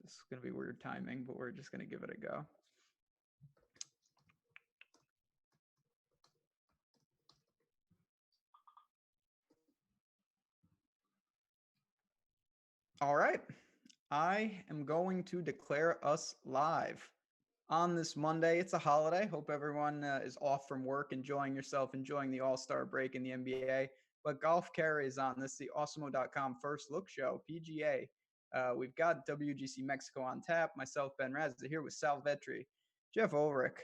This is going to be weird timing, but we're just going to give it a go. All right. I am going to declare us live on this Monday. It's a holiday. Hope everyone is off from work, enjoying yourself, enjoying the All-Star break in the NBA. But golf carries on. This is the Awesemo.com First Look Show, PGA. We've got Wgc Mexico on tap. Myself, Ben Razza, here with Sal Vetri, Jeff Ulrich.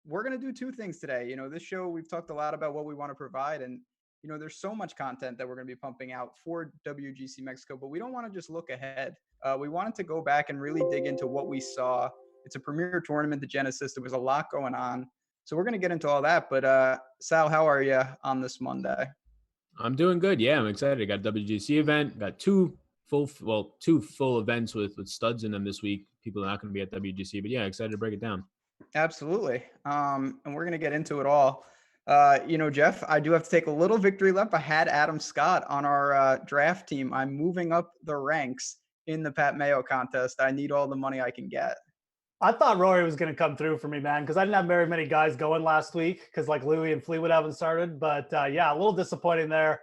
We're going to do two things today. This show, we've talked a lot about what we want to provide, and there's so much content that we're going to be pumping out for WGC Mexico, but we don't want to just look ahead. We wanted to go back and really dig into what we saw. It's a premier tournament, the Genesis. There was a lot going on. So we're going to get into all that. But Sal, how are you on this Monday? I'm doing good. Yeah, I'm excited. I got a WGC event. Got two full events with studs in them this week. People are not going to be at WGC, but yeah, excited to break it down. Absolutely. And we're going to get into it all. Jeff, I do have to take a little victory lap. I had Adam Scott on our draft team. I'm moving up the ranks in the Pat Mayo contest. I need all the money I can get. I thought Rory was going to come through for me, man, because I didn't have very many guys going last week because like Louis and Fleetwood haven't started. But yeah, a little disappointing there.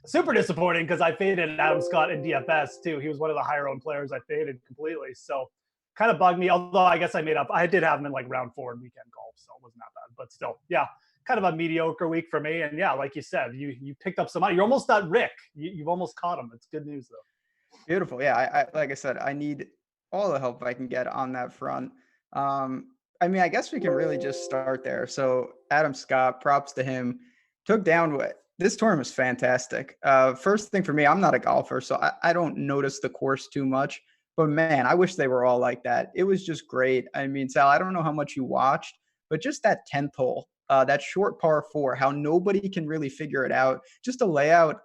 Super disappointing because I faded Adam Scott in DFS too. He was one of the higher owned players I faded completely. So kind of bugged me. Although I guess I made up. I did have him in like round 4 in weekend golf, so it wasn't that bad. But still, yeah, kind of a mediocre week for me. And yeah, like you said, you picked up some money. You're almost at Rick. You've almost caught him. It's good news though. Beautiful. Yeah, I like I said, I need all the help I can get on that front. I guess we can really just start there. So Adam Scott, props to him, took down what this tournament was fantastic. First thing for me, I'm not a golfer, so I don't notice the course too much, but man, I wish they were all like that. It was just great. Sal, I don't know how much you watched, but just that 10th hole, that short par 4, how nobody can really figure it out. Just a layout,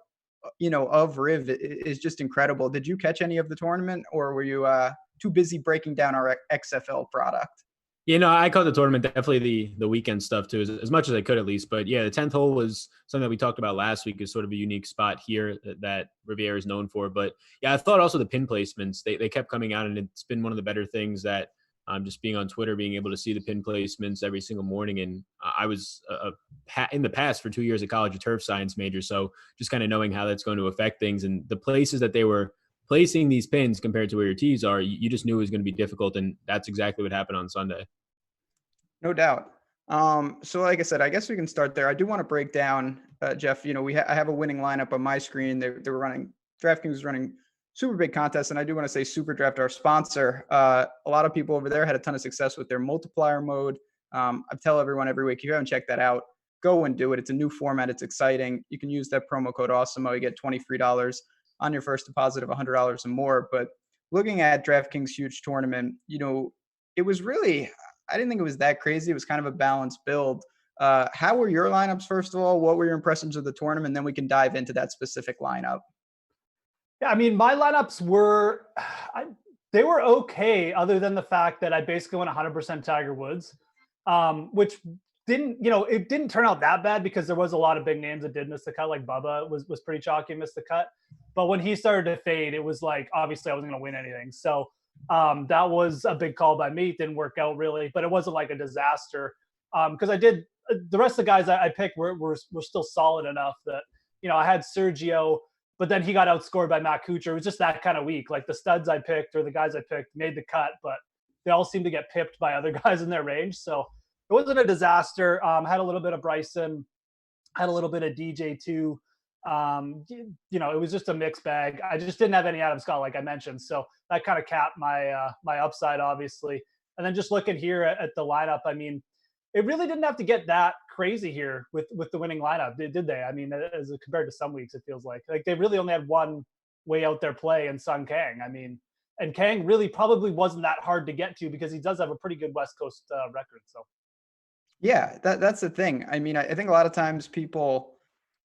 of Riv is just incredible. Did you catch any of the tournament, or were you too busy breaking down our XFL product? I caught the tournament, definitely the weekend stuff too, as much as I could at least. But yeah, the 10th hole was something that we talked about last week, is sort of a unique spot here that Riviera is known for. But yeah, I thought also the pin placements, they kept coming out, and it's been one of the better things that just being on Twitter, being able to see the pin placements every single morning. And I was in the past for 2 years a college of turf science major. So just kind of knowing how that's going to affect things, and the places that they were placing these pins compared to where your tees are, you just knew it was going to be difficult. And that's exactly what happened on Sunday. No doubt. So like I said, I guess we can start there. I do want to break down, Jeff, I have a winning lineup on my screen. They were running, DraftKings was running super big contest. And I do want to say Super Draft, our sponsor, a lot of people over there had a ton of success with their multiplier mode. I tell everyone every week, if you haven't checked that out, go and do it. It's a new format. It's exciting. You can use that promo code Awesemo. You get $23 on your first deposit of $100 and more. But looking at DraftKings huge tournament, it was really, I didn't think it was that crazy. It was kind of a balanced build. How were your lineups, first of all? What were your impressions of the tournament? And then we can dive into that specific lineup. Yeah, my lineups were, they were okay, other than the fact that I basically went 100% Tiger Woods, which didn't, it didn't turn out that bad because there was a lot of big names that did miss the cut. Like Bubba was pretty chalky, missed the cut. But when he started to fade, it was like, obviously I wasn't going to win anything. So that was a big call by me. It didn't work out really, but it wasn't like a disaster. Because I did, the rest of the guys I picked were still solid enough that, I had Sergio, but then he got outscored by Matt Kuchar. It was just that kind of week. Like the studs I picked or the guys I picked made the cut, but they all seemed to get pipped by other guys in their range. So it wasn't a disaster. Had a little bit of Bryson, had a little bit of DJ too. It was just a mixed bag. I just didn't have any Adam Scott, like I mentioned. So that kind of capped my my upside, obviously. And then just looking here at the lineup, it really didn't have to get that crazy here with the winning lineup, did they? As compared to some weeks, it feels like they really only had one way out there play in Sung Kang. And Kang really probably wasn't that hard to get to because he does have a pretty good West Coast record. So yeah, that's the thing. I think a lot of times people,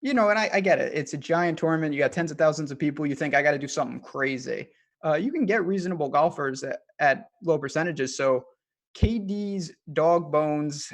and I get it. It's a giant tournament. You got tens of thousands of people. You think I got to do something crazy. You can get reasonable golfers at low percentages. So KD's Dog Bones.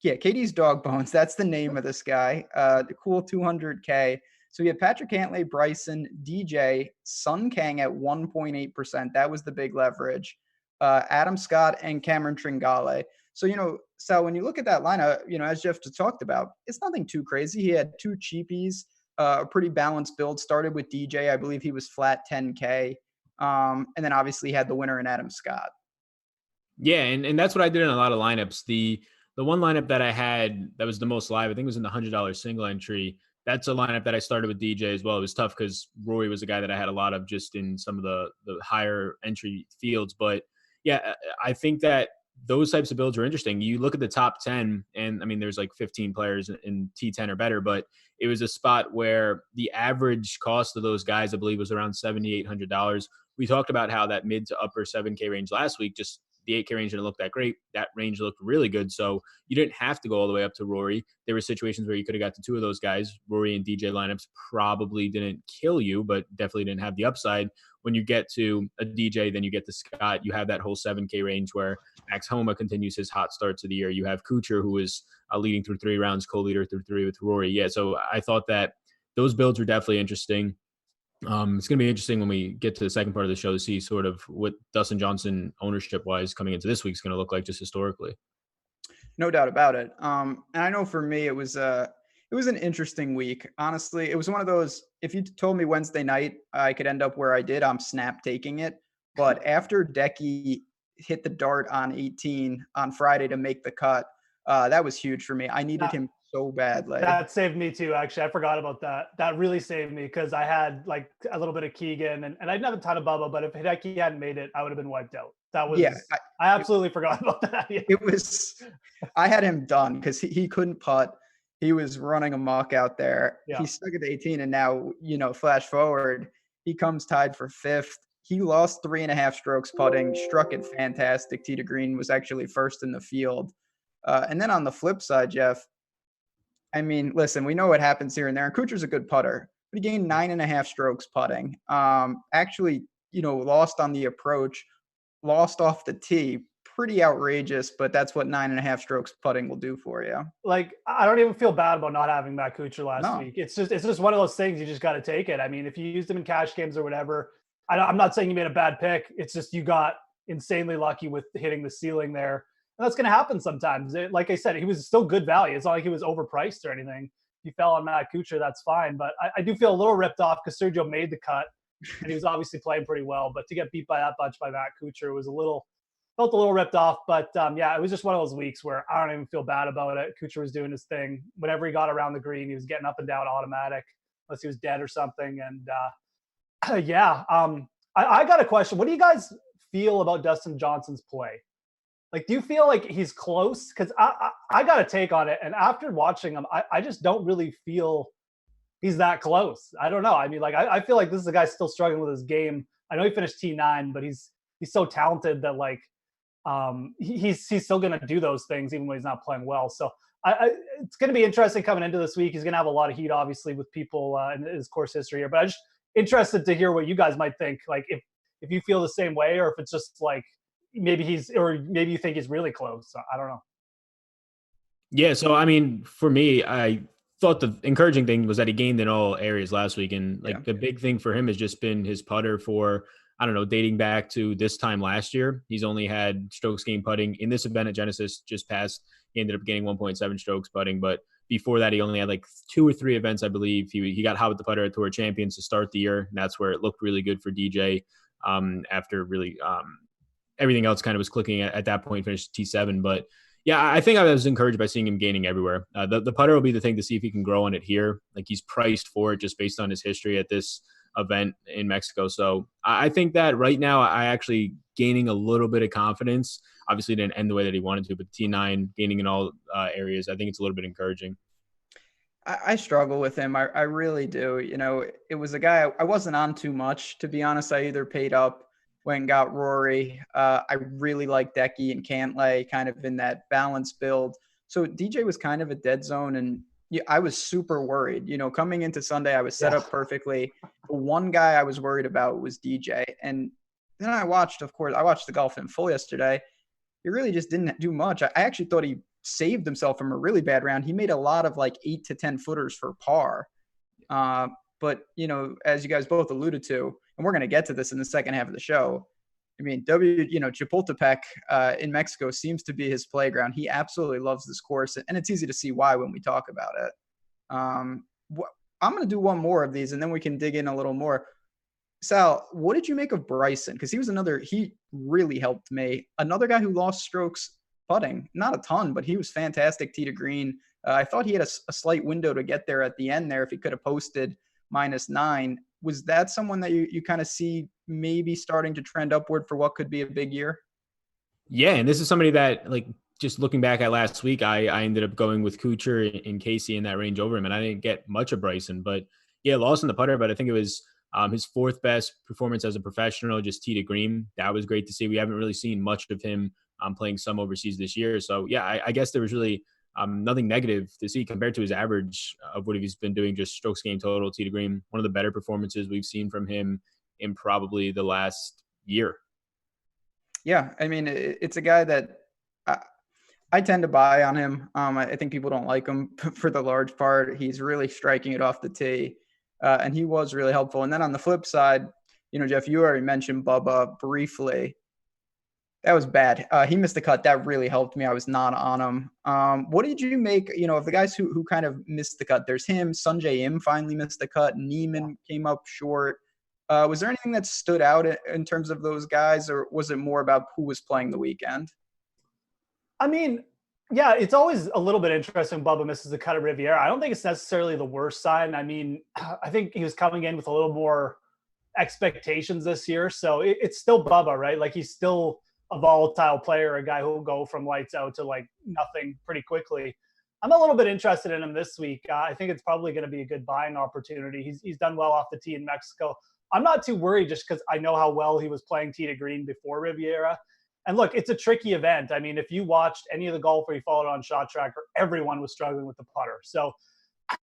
Yeah, KD's Dog Bones. That's the name of this guy. The cool 200K. So we had Patrick Cantlay, Bryson, DJ, Sun Kang at 1.8%. That was the big leverage. Adam Scott and Cameron Tringale. So, Sal, when you look at that lineup, as Jeff just talked about, it's nothing too crazy. He had two cheapies, a pretty balanced build. Started with DJ. I believe he was flat 10K. And then obviously had the winner in Adam Scott. Yeah, and that's what I did in a lot of lineups. The one lineup that I had that was the most live, I think it was in the $100 single entry. That's a lineup that I started with DJ as well. It was tough because Rory was a guy that I had a lot of just in some of the higher entry fields. But yeah, I think that those types of builds are interesting. You look at the top 10, and I mean, there's like 15 players in T10 or better, but it was a spot where the average cost of those guys, I believe, was around $7,800. We talked about how that mid to upper 7K range last week, just the 8K range didn't look that great. That range looked really good. So you didn't have to go all the way up to Rory. There were situations where you could have got to two of those guys. Rory and DJ lineups probably didn't kill you, but definitely didn't have the upside. When you get to a DJ, then you get to Scott. You have that whole 7K range where Max Homa continues his hot start to the year. You have Kuchar, who is leading through 3 rounds, co-leader through 3 with Rory. Yeah, so I thought that those builds were definitely interesting. It's going to be interesting when we get to the second part of the show to see sort of what Dustin Johnson ownership-wise coming into this week is going to look like just historically. No doubt about it. And I know for me, it was an interesting week. Honestly, it was one of those, if you told me Wednesday night I could end up where I did, I'm snap taking it. But after Decky hit the dart on 18 on Friday to make the cut, that was huge for me. I needed him so badly. That saved me too, actually. I forgot about that. That really saved me because I had like a little bit of Keegan and I didn't have a ton of Bubba, but if Hideki hadn't made it, I would have been wiped out. That was, I absolutely forgot about that. Yeah. I had him done because he couldn't putt. He was running amok out there. Yeah. He stuck at 18 and now, flash forward, he comes tied for 5th. He lost 3.5 strokes putting, struck it fantastic. Tee to green, was actually first in the field. And then on the flip side, Jeff, I mean, listen, we know what happens here and there. And Kuchar's a good putter, but he gained 9.5 strokes putting. Actually, lost on the approach, lost off the tee. Pretty outrageous, but that's what 9.5 strokes putting will do for you. Like, I don't even feel bad about not having Matt Kuchar last week. It's just one of those things. You just got to take it. I mean, if you used him in cash games or whatever, I'm not saying you made a bad pick. It's just you got insanely lucky with hitting the ceiling there. And that's going to happen sometimes. Like I said, he was still good value. It's not like he was overpriced or anything. If you fell on Matt Kuchar, that's fine. But I do feel a little ripped off because Sergio made the cut and he was obviously playing pretty well. But to get beat by that much by Matt Kuchar was felt a little ripped off. But yeah, it was just one of those weeks where I don't even feel bad about it. Kuchar was doing his thing. Whenever he got around the green, he was getting up and down automatic, unless he was dead or something. And yeah, I got a question. What do you guys feel about Dustin Johnson's play? Like, do you feel like he's close? Because I got a take on it. And after watching him, I just don't really feel he's that close. I don't know. I mean, like, I feel like this is a guy still struggling with his game. I know he finished T9, but he's so talented that, like, he's still going to do those things even when he's not playing well. So it's going to be interesting coming into this week. He's going to have a lot of heat, obviously, with people in his course history here. But I'm just interested to hear what you guys might think. Like, if you feel the same way, or if it's just like, maybe you think he's really close. I don't know. Yeah. So, I mean, for me, I thought the encouraging thing was that he gained in all areas last week. And the big thing for him has just been his putter for, I don't know, dating back to this time last year. He's only had strokes gained putting in this event at Genesis just passed. He ended up gaining 1.7 strokes putting, but before that, he only had like 2 or 3 events, I believe. He got hot with the putter at Tour Champions to start the year. And that's where it looked really good for DJ after really everything else kind of was clicking at that point, finished T7. But yeah, I think I was encouraged by seeing him gaining everywhere. The putter will be the thing to see if he can grow on it here. Like, he's priced for it just based on his history at this event in Mexico. So I think that right now I actually gaining a little bit of confidence. Obviously didn't end the way that he wanted to, but T9 gaining in all areas, I think it's a little bit encouraging. I struggle with him. I really do. It was a guy I wasn't on too much, to be honest. I either paid up, went and got Rory. I really like Decky and Cantlay kind of in that balanced build. So DJ was kind of a dead zone, and I was super worried. Coming into Sunday, I was set up perfectly. The one guy I was worried about was DJ. And then I watched the golf in full yesterday. He really just didn't do much. I actually thought he saved himself from a really bad round. He made a lot of like 8 to 10 footers for par. But, as you guys both alluded to, and we're going to get to this in the second half of the show, I mean, Chapultepec in Mexico seems to be his playground. He absolutely loves this course, and it's easy to see why when we talk about it. I'm going to do one more of these, and then we can dig in a little more. Sal, what did you make of Bryson? Because he really helped me. Another guy who lost strokes putting, not a ton, but he was fantastic tee to green. I thought he had a slight window to get there at the end there if he could have posted -9. Was that someone that you kind of see maybe starting to trend upward for what could be a big year? Yeah, and this is somebody that, like, just looking back at last week, I ended up going with Kuchar and Casey in that range over him, and I didn't get much of Bryson. But yeah, lost in the putter, but I think it was his fourth best performance as a professional, just tee to green. That was great to see. We haven't really seen much of him playing some overseas this year. So yeah, I guess there was really nothing negative to see compared to his average of what he's been doing, just strokes gained total, tee to green. One of the better performances we've seen from him in probably the last year. Yeah, I mean, it's a guy that I tend to buy on him. I think people don't like him for the large part. He's really striking it off the tee, and he was really helpful. And then on the flip side, Jeff, you already mentioned Bubba briefly. That was bad. He missed the cut. That really helped me. I was not on him. What did you make, of the guys who kind of missed the cut? There's him. Sungjae Im finally missed the cut. Neiman came up short. Was there anything that stood out in terms of those guys, or was it more about who was playing the weekend? I mean, yeah, it's always a little bit interesting. Bubba misses the cut at Riviera. I don't think it's necessarily the worst sign. I mean, I think he was coming in with a little more expectations this year. So it's still Bubba, right? Like, he's still a volatile player, a guy who will go from lights out to like nothing pretty quickly. I'm a little bit interested in him this week. I think it's probably going to be a good buying opportunity. He's done well off the tee in Mexico. I'm not too worried just because I know how well he was playing tee to green before Riviera. And look, it's a tricky event. I mean, if you watched any of the golfer you followed on Shot Tracker, everyone was struggling with the putter. So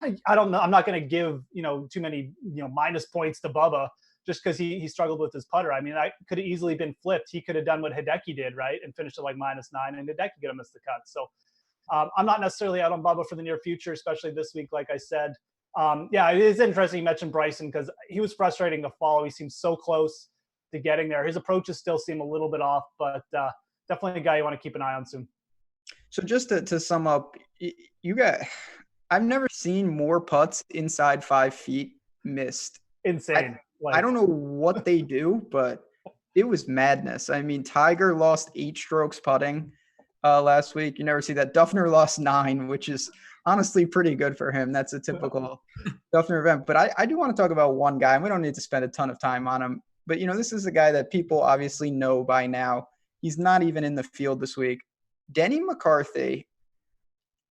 I don't know. I'm not going to give, too many, minus points to Bubba just because he struggled with his putter. I mean, I could have easily been flipped. He could have done what Hideki did, right? And finished at like -9, and Hideki could have missed the cut. So I'm not necessarily out on Bubba for the near future, especially this week, like I said. Yeah, it is interesting you mentioned Bryson because he was frustrating to follow. He seems so close to getting there. His approaches still seem a little bit off, but definitely a guy you want to keep an eye on soon. So just to sum up, I've never seen more putts inside 5 feet missed. Insane. I don't know what they do, but it was madness. I mean, Tiger lost 8 strokes putting last week. You never see that. Duffner lost 9, which is honestly pretty good for him. That's a typical Duffner event. But I do want to talk about one guy, and we don't need to spend a ton of time on him. But, this is a guy that people obviously know by now. He's not even in the field this week. Denny McCarthy,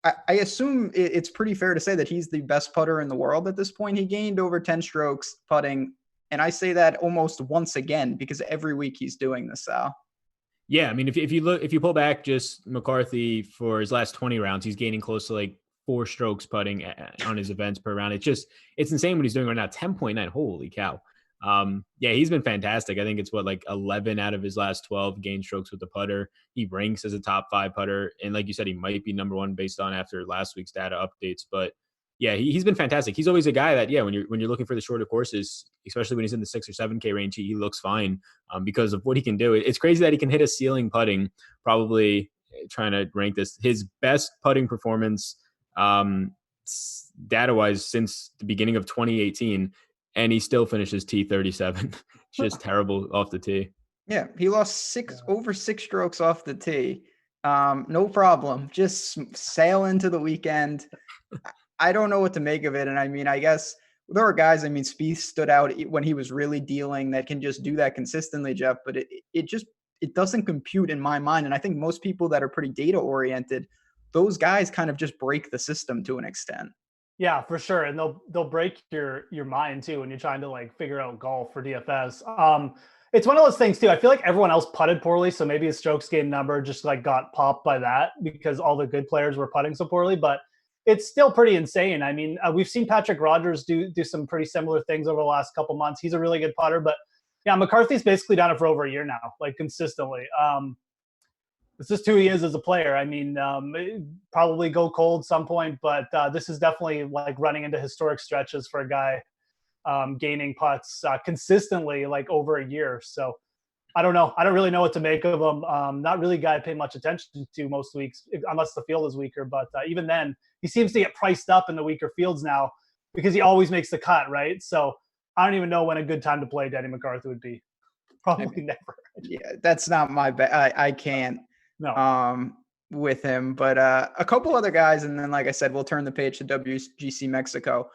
I assume it's pretty fair to say that he's the best putter in the world at this point. He gained over 10 strokes putting, and I say that almost once again because every week he's doing this, Sal. Yeah, I mean, if you pull back just McCarthy for his last 20 rounds, he's gaining close to like 4 strokes putting on his events per round. It's insane what he's doing right now. 10.9. Holy cow. Yeah, he's been fantastic. I think it's 11 out of his last 12 gained strokes with the putter. He ranks as a top 5 putter. And like you said, he might be number 1 based on after last week's data updates. But yeah, he's been fantastic. He's always a guy that, yeah, when you're looking for the shorter courses, especially when he's in the 6 or 7K range, he looks fine because of what he can do. It's crazy that he can hit a ceiling putting, probably trying to rank this, his best putting performance data-wise since the beginning of 2018. And he still finishes T37. Just terrible off the tee. Yeah, he lost over 6 strokes off the tee. No problem. Just sail into the weekend. I don't know what to make of it. And I mean, I guess there are guys, Spieth stood out when he was really dealing that can just do that consistently, Jeff. But it doesn't compute in my mind. And I think most people that are pretty data oriented, those guys kind of just break the system to an extent. Yeah, for sure. And they'll break your mind too when you're trying to like figure out golf for DFS. It's one of those things too. I feel like everyone else putted poorly, so maybe his strokes gained number just like got popped by that because all the good players were putting so poorly. But it's still pretty insane. I mean, we've seen Patrick Rodgers do some pretty similar things over the last couple months. He's a really good putter, but yeah, McCarthy's basically done it for over a year now, like consistently. It's just who he is as a player. I mean, probably go cold some point, but this is definitely like running into historic stretches for a guy gaining putts consistently like over a year. So I don't know. I don't really know what to make of him. Not really a guy I pay much attention to most weeks, unless the field is weaker. But even then, he seems to get priced up in the weaker fields now because he always makes the cut, right? So I don't even know when a good time to play Danny McCarthy would be. Probably never. Yeah, that's not my bet. I can't with him. But a couple other guys, and then, like I said, we'll turn the page to WGC Mexico.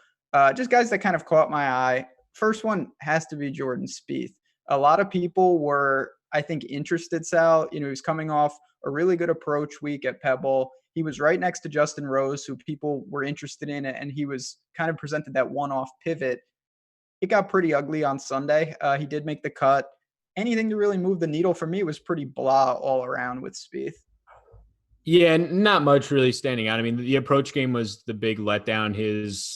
Just guys that kind of caught my eye. First one has to be Jordan Spieth. A lot of people were, I think, interested, Sal. He was coming off a really good approach week at Pebble. He was right next to Justin Rose, who people were interested in, and he was kind of presented that one-off pivot. It got pretty ugly on Sunday. He did make the cut. Anything to really move the needle for me was pretty blah all around with Spieth. Yeah, not much really standing out. I mean, the approach game was the big letdown.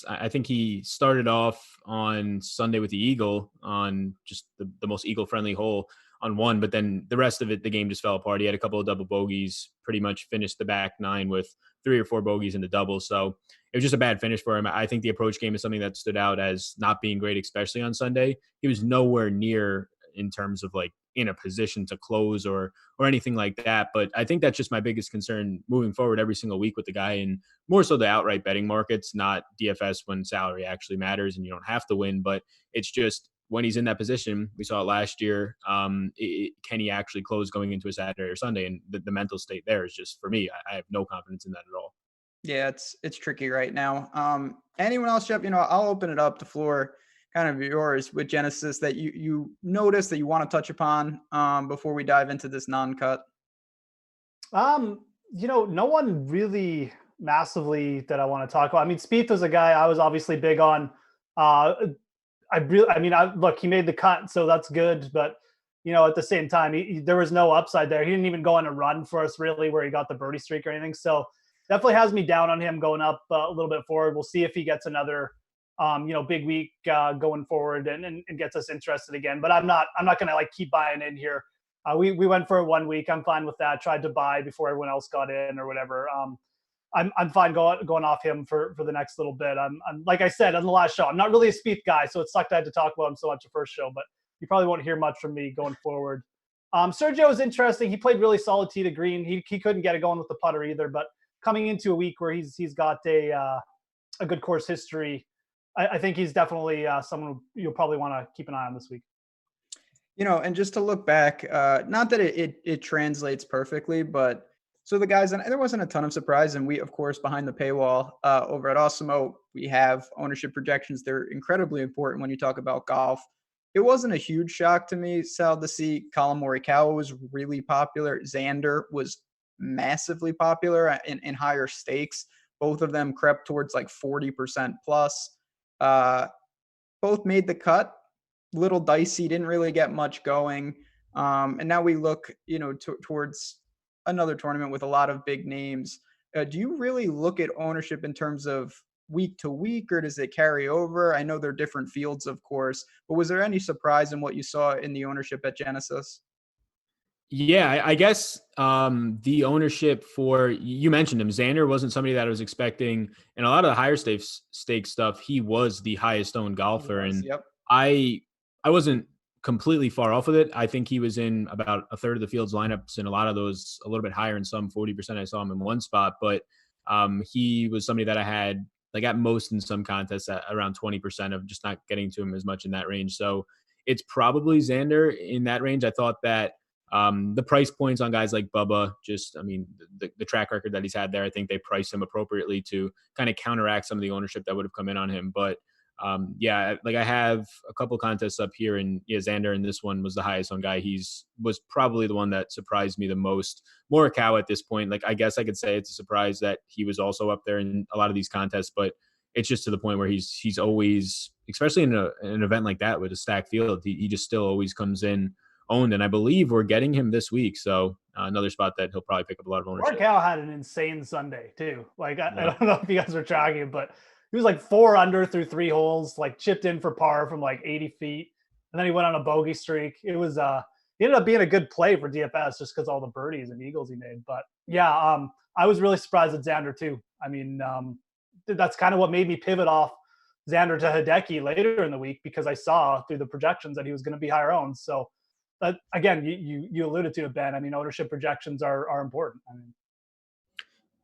I think he started off on Sunday with the eagle on just the most eagle-friendly hole on one, but then the rest of it, the game just fell apart. He had a couple of double bogeys, pretty much finished the back nine with 3 or 4 bogeys in the double. So it was just a bad finish for him. I think the approach game is something that stood out as not being great, especially on Sunday. He was nowhere near in terms of like in a position to close or anything like that. But I think that's just my biggest concern moving forward every single week with the guy, and more so the outright betting markets, not DFS when salary actually matters and you don't have to win. But it's just when he's in that position, we saw it last year. Can he actually close going into a Saturday or Sunday? And the mental state there is just, for me, I have no confidence in that at all. Yeah, it's tricky right now. Anyone else, Jeff? I'll open it up. The floor kind of yours with Genesis that you notice that you want to touch upon before we dive into this non-cut. No one really massively that I want to talk about. I mean, Spieth was a guy I was obviously big on. Look, he made the cut, so that's good. But, at the same time, there was no upside there. He didn't even go on a run for us, really, where he got the birdie streak or anything. So definitely has me down on him going up a little bit forward. We'll see if he gets another, big week going forward and gets us interested again. But I'm not going to keep buying in here. We went for it 1 week. I'm fine with that. Tried to buy before everyone else got in or whatever. I'm fine going off him for the next little bit. I'm like I said on the last show, I'm not really a Spieth guy, so it sucked I had to talk about him so much the first show, but you probably won't hear much from me going forward. Sergio is interesting. He played really solid tee to green. He couldn't get it going with the putter either, but coming into a week where he's got a good course history, I think he's definitely someone you'll probably want to keep an eye on this week. And just to look back, not that it translates perfectly, but so the guys, and there wasn't a ton of surprise, and we, of course, behind the paywall over at Awesemo, we have ownership projections. They're incredibly important when you talk about golf. It wasn't a huge shock to me, Sal, to see Colin Morikawa was really popular. Xander was massively popular in higher stakes. Both of them crept towards 40% plus. Both made the cut. Little dicey, didn't really get much going. And now we look, towards another tournament with a lot of big names. Do you really look at ownership in terms of week to week, or does it carry over? I know they're different fields, of course, but was there any surprise in what you saw in the ownership at Genesis? Yeah, I guess the ownership for, you mentioned him, Xander wasn't somebody that I was expecting. And a lot of the higher stake stuff, he was the highest owned golfer. And yep. I wasn't completely far off with it. I think he was in about a third of the field's lineups, and a lot of those a little bit higher in some, 40%. I saw him in one spot, but he was somebody that I had at most in some contests at around 20% of just not getting to him as much in that range. So it's probably Xander in that range. I thought that the price points on guys like Bubba, the track record that he's had there, I think they priced him appropriately to kind of counteract some of the ownership that would have come in on him. But I have a couple contests up here, and Xander in this one was the highest on guy. Was probably the one that surprised me the most. Morikawa at this point, I guess I could say it's a surprise that he was also up there in a lot of these contests, but it's just to the point where he's always, especially in an event like that with a stacked field, he just still always comes in owned, and I believe we're getting him this week. So another spot that he'll probably pick up a lot of ownership. Morikawa had an insane Sunday too. I don't know if you guys are tracking, but he was 4 under through 3 holes, chipped in for par from 80 feet. And then he went on a bogey streak. It was, he ended up being a good play for DFS just because all the birdies and eagles he made. But yeah, I was really surprised at Xander too. I mean, that's kind of what made me pivot off Xander to Hideki later in the week because I saw through the projections that he was going to be higher owned. So, but again, you alluded to it, Ben. I mean, ownership projections are important. I mean,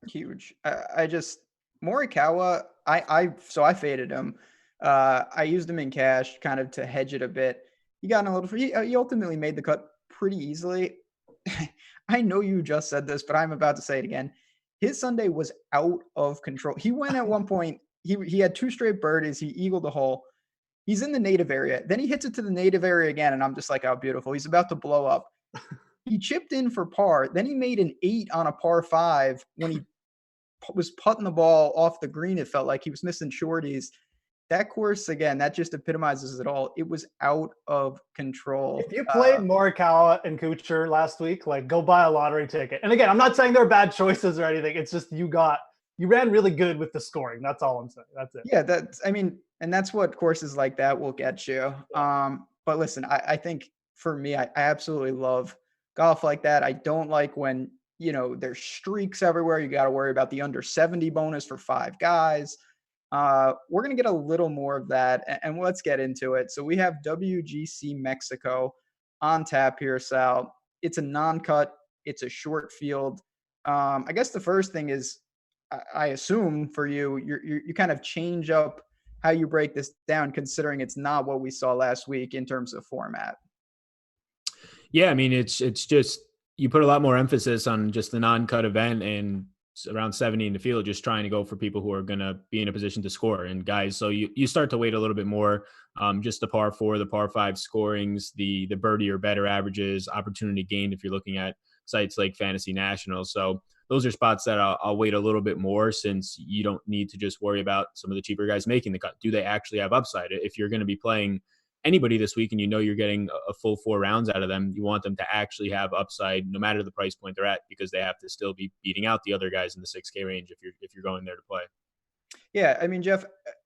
huge. I just Morikawa. I faded him. I used him in cash, kind of to hedge it a bit. He got in a little. He ultimately made the cut pretty easily. I know you just said this, but I'm about to say it again. His Sunday was out of control. He went at one point. He had 2 straight birdies. He eagled the hole. He's in the native area. Then he hits it to the native area again, and I'm just like, "Oh, beautiful." He's about to blow up. He chipped in for par. Then he made an 8 on a par 5 when he was putting the ball off the green. It felt like he was missing shorties. That course, again, that just epitomizes it all. It was out of control. If you played Morikawa and Kuchar last week, like, go buy a lottery ticket. And again, I'm not saying they're bad choices or anything. It's just you ran really good with the scoring. That's all I'm saying. That's it. Yeah, and that's what courses like that will get you. But listen, I think for me, I absolutely love golf like that. I don't like when, there's streaks everywhere. You got to worry about the under 70 bonus for 5 guys. We're going to get a little more of that, and let's get into it. So we have WGC Mexico on tap here, Sal. It's a non-cut. It's a short field. I guess the first thing is, I assume for you, you kind of change up how you break this down, considering it's not what we saw last week in terms of format. Yeah, I mean, it's just you put a lot more emphasis on just the non-cut event and around 70 in the field, just trying to go for people who are going to be in a position to score. And guys, so you start to weight a little bit more, just the par 4, the par 5 scorings, the birdie or better averages, opportunity gained if you're looking at sites like Fantasy National. So those are spots that I'll weight a little bit more, since you don't need to just worry about some of the cheaper guys making the cut. Do they actually have upside? If you're going to be playing anybody this week and you're getting a full 4 rounds out of them, you want them to actually have upside no matter the price point they're at, because they have to still be beating out the other guys in the 6K range if you're going there to play. Yeah, I mean, Jeff,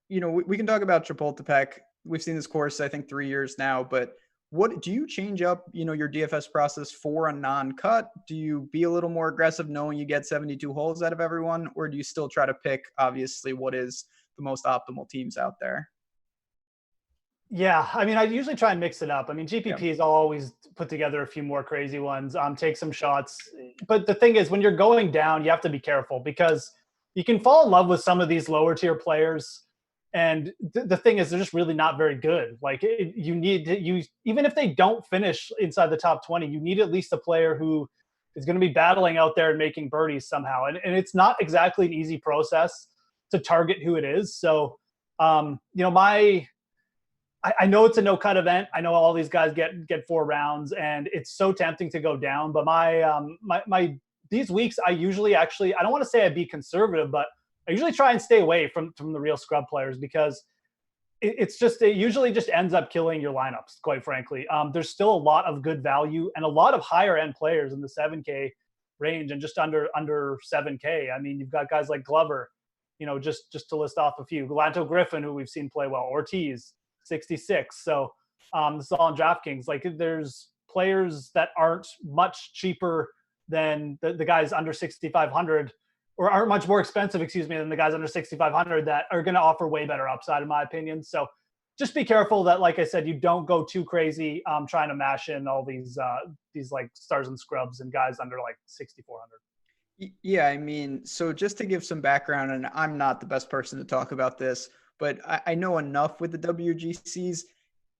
we can talk about Chapultepec. We've seen this course, I think, 3 years now, but what do you change up, your DFS process for a non-cut? Do you be a little more aggressive knowing you get 72 holes out of everyone, or do you still try to pick, obviously, what is the most optimal teams out there? Yeah, I mean, I usually try and mix it up. I mean, GPPs, I'll always put together a few more crazy ones, take some shots. But the thing is, when you're going down, you have to be careful, because you can fall in love with some of these lower tier players. And the thing is, they're just really not very good. Like, you need to even if they don't finish inside the top 20, you need at least a player who is going to be battling out there and making birdies somehow. And it's not exactly an easy process to target who it is. So, I know it's a no-cut event. I know all these guys get 4 rounds, and it's so tempting to go down. But my these weeks, I usually I don't want to say I'd be conservative, but I usually try and stay away from the real scrub players, because it usually just ends up killing your lineups, quite frankly. There's still a lot of good value and a lot of higher end players in the 7K range and just under 7K. I mean, you've got guys like Glover, just to list off a few. Galanto Griffin, who we've seen play well. Ortiz, 66. So this is all on DraftKings. Like, there's players that aren't much cheaper than the guys under 6,500, or aren't much more expensive, than the guys under 6,500, that are going to offer way better upside, in my opinion. So just be careful that, like I said, you don't go too crazy trying to mash in all these like stars and scrubs and guys under like 6,400. Yeah, I mean, so just to give some background, and I'm not the best person to talk about this, but I know enough with the WGCs.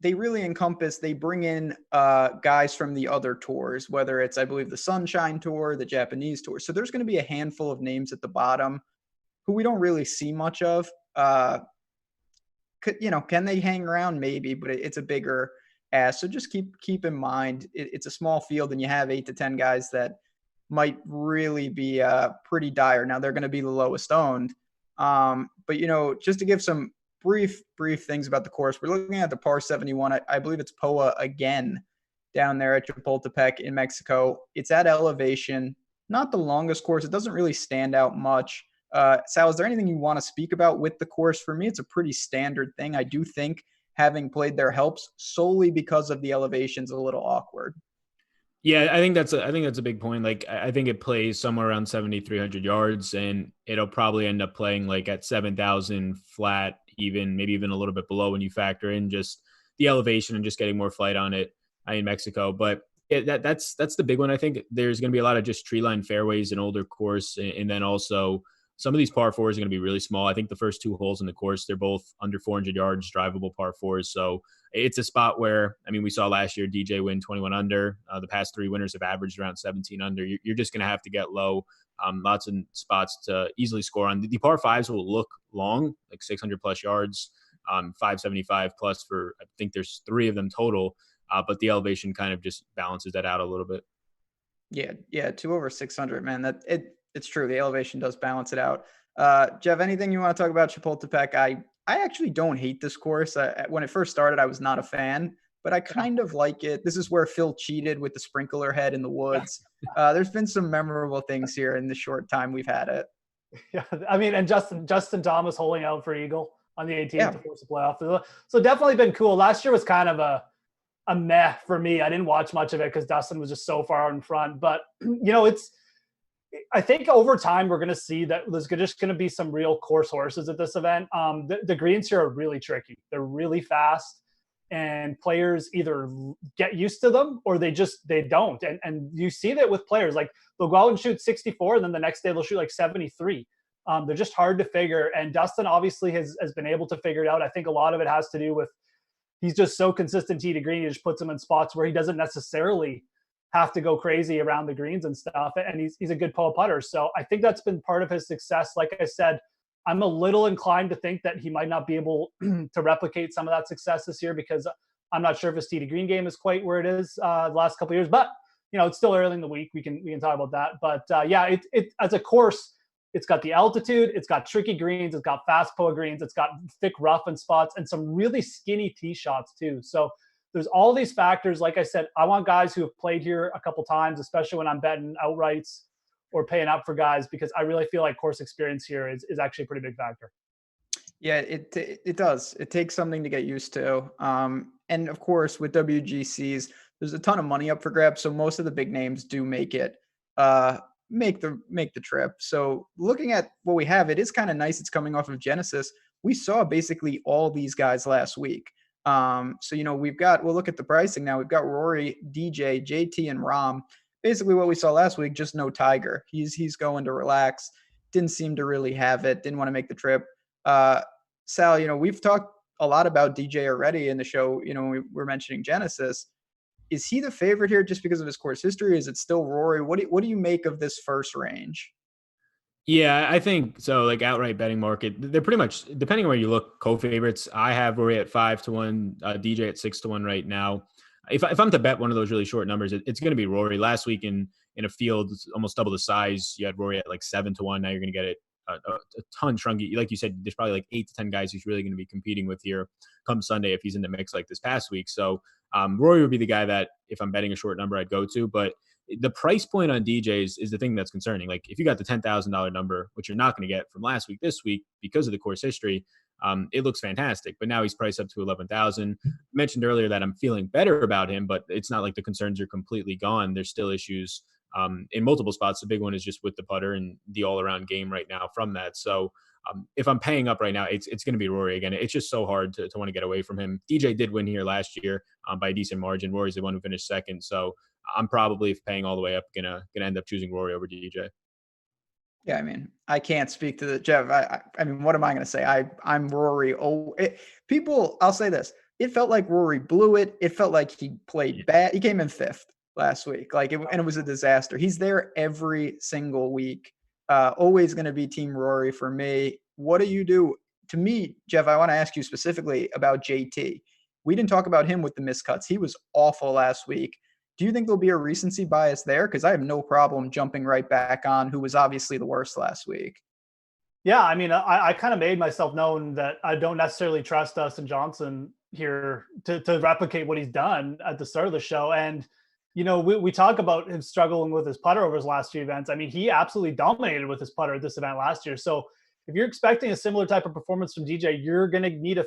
They really they bring in guys from the other tours, whether it's, I believe, the Sunshine Tour, the Japanese Tour. So there's going to be a handful of names at the bottom who we don't really see much of. Can they hang around? Maybe, but it's a bigger ask. So just keep in mind, it's a small field, and you have 8 to 10 guys that might really be pretty dire. Now, they're going to be the lowest owned. But, just to give some brief things about the course, we're looking at the par 71. I believe it's POA again down there at Chapultepec in Mexico. It's at elevation, not the longest course. It doesn't really stand out much. Sal, is there anything you want to speak about with the course? For me, it's a pretty standard thing. I do think having played there helps, solely because of the elevation's a little awkward. Yeah, I think that's a big point. Like, I think it plays somewhere around 7,300 yards, and it'll probably end up playing like at 7,000 flat even, maybe even a little bit below when you factor in just the elevation and just getting more flight on it in Mexico. But that's the big one. I think there's going to be a lot of just tree line fairways and older course, and then also some of these par fours are going to be really small. I think the first 2 holes in the course, they're both under 400 yards, drivable par fours. So it's a spot where, I mean, we saw last year DJ win 21 under. The past 3 winners have averaged around 17 under. You're just going to have to get low. Lots of spots to easily score on. The par fives will look long, like 600 plus yards, 575 plus for, I think there's 3 of them total. But the elevation kind of just balances that out a little bit. Yeah, 2 over 600, man. It's true. The elevation does balance it out. Jeff, anything you want to talk about Chapultepec? I actually don't hate this course. When it first started, I was not a fan, but I kind of like it. This is where Phil cheated with the sprinkler head in the woods. There's been some memorable things here in the short time we've had it. Yeah, I mean, and Justin Thomas holding out for Eagle on the 18th to force a playoff. So definitely been cool. Last year was kind of a meh for me. I didn't watch much of it because Dustin was just so far out in front. But, I think over time we're going to see that there's just going to be some real course horses at this event. The greens here are really tricky. They're really fast, and players either get used to them or they don't. And you see that with players. Like, they'll go out and shoot 64, and then the next day they'll shoot like 73. They're just hard to figure. And Dustin obviously has been able to figure it out. I think a lot of it has to do with he's just so consistent tee to green. He just puts him in spots where he doesn't necessarily have to go crazy around the greens and stuff. And he's a good putter. So I think that's been part of his success. Like I said, I'm a little inclined to think that he might not be able to replicate some of that success this year, because I'm not sure if his tee to green game is quite where it is the last couple of years, but it's still early in the week. We can talk about that. But it as a course, it's got the altitude, it's got tricky greens, it's got fast POA greens, it's got thick rough and spots, and some really skinny tee shots too. So there's all these factors. Like I said, I want guys who have played here a couple times, especially when I'm betting outrights or paying up for guys, because I really feel like course experience here is actually a pretty big factor. Yeah, it does. It takes something to get used to. And of course, with WGCs, there's a ton of money up for grabs. So most of the big names do make it, make the trip. So looking at what we have, it is kind of nice. It's coming off of Genesis. We saw basically all these guys last week. So, we'll look at the pricing now. We've got Rory, DJ, JT, and Rahm. Basically what we saw last week, just no Tiger. He's going to relax. Didn't seem to really have it. Didn't want to make the trip. Sal, we've talked a lot about DJ already in the show. When we were mentioning Genesis. Is he the favorite here just because of his course history? Is it still Rory? What do you make of this first range? Yeah, I think so. Like, outright betting market, they're pretty much, depending on where you look, co-favorites. I have Rory at 5-1, DJ at 6-1 right now. If I'm to bet one of those really short numbers, it's going to be Rory. Last week in a field almost double the size, you had Rory at like 7-1. Now you're going to get it a ton shrunky. Like you said, there's probably like 8 to 10 guys he's really going to be competing with here come Sunday if he's in the mix like this past week. So Rory would be the guy that if I'm betting a short number, I'd go to. But the price point on DJs is the thing that's concerning. Like, if you got the $10,000 number, which you're not going to get from last week, this week, because of the course history, it looks fantastic. But now he's priced up to 11,000. I mentioned earlier that I'm feeling better about him, but it's not like the concerns are completely gone. There's still issues in multiple spots. The big one is just with the putter and the all-around game right now from that. So if I'm paying up right now, it's going to be Rory again. It's just so hard to want to get away from him. DJ did win here last year by a decent margin. Rory's the one who finished second. So I'm probably, if paying all the way up, gonna end up choosing Rory over DJ. Yeah, I mean, I can't speak to the Jeff. I mean, what am I going to say? I'm Rory. I'll say this. It felt like Rory blew it. It felt like he played bad. He came in 5th last week, and it was a disaster. He's there every single week. Always going to be Team Rory for me. What do you do? To me, Jeff, I want to ask you specifically about JT. We didn't talk about him with the miscuts. He was awful last week. Do you think there'll be a recency bias there? Because I have no problem jumping right back on who was obviously the worst last week. Yeah, I mean, I kind of made myself known that I don't necessarily trust Dustin Johnson here to replicate what he's done at the start of the show. And, we talk about him struggling with his putter over his last few events. I mean, he absolutely dominated with his putter at this event last year. So if you're expecting a similar type of performance from DJ, you're going to need a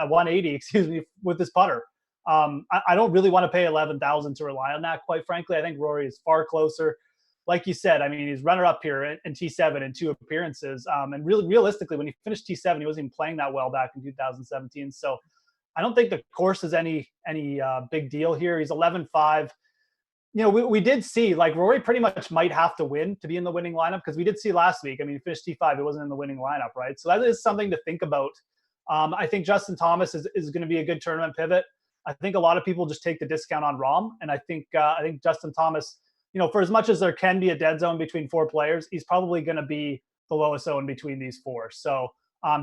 180, with his putter. I don't really want to pay 11,000 to rely on that, quite frankly. I think Rory is far closer. like you said, I mean, he's runner up here in T7 in 2 appearances. And really, realistically, when he finished T7, he wasn't even playing that well back in 2017. So I don't think the course is any big deal here. He's 11-5. We did see, like, Rory pretty much might have to win to be in the winning lineup, because we did see last week. I mean, he finished T5, he wasn't in the winning lineup, right? So that is something to think about. I think Justin Thomas is going to be a good tournament pivot. I think a lot of people just take the discount on Rahm, and I think Justin Thomas, for as much as there can be a dead zone between 4 players, he's probably going to be the lowest zone between these 4. So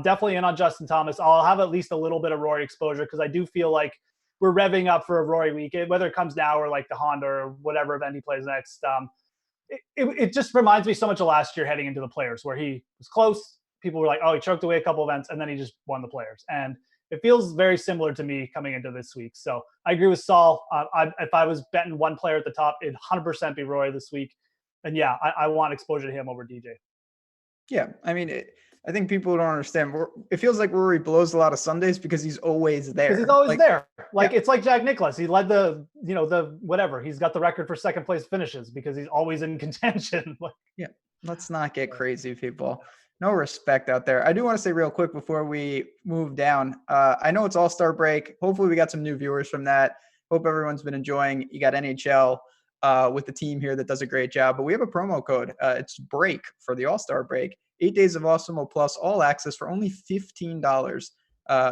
definitely in on Justin Thomas. I'll have at least a little bit of Rory exposure, because I do feel like we're revving up for a Rory week, whether it comes now or like the Honda or whatever event he plays next. It just reminds me so much of last year heading into the Players, where he was close. People were like, oh, he choked away a couple events, and then he just won the Players. And it feels very similar to me coming into this week. So I agree with Saul. If I was betting one player at the top, it'd 100% be Rory this week. And yeah, I want exposure to him over DJ. Yeah, I mean, I think people don't understand. It feels like Rory blows a lot of Sundays because he's always there. Because he's always there. Like, it's like Jack Nicklaus. He led the whatever. He's got the record for second place finishes because he's always in contention. Yeah, let's not get crazy, people. No respect out there. I do want to say real quick before we move down. I know it's All-Star break. Hopefully we got some new viewers from that. Hope everyone's been enjoying. You got NHL with the team here that does a great job. But we have a promo code. It's BREAK for the All-Star break. 8 days of Awesemo Plus, all access for only $15.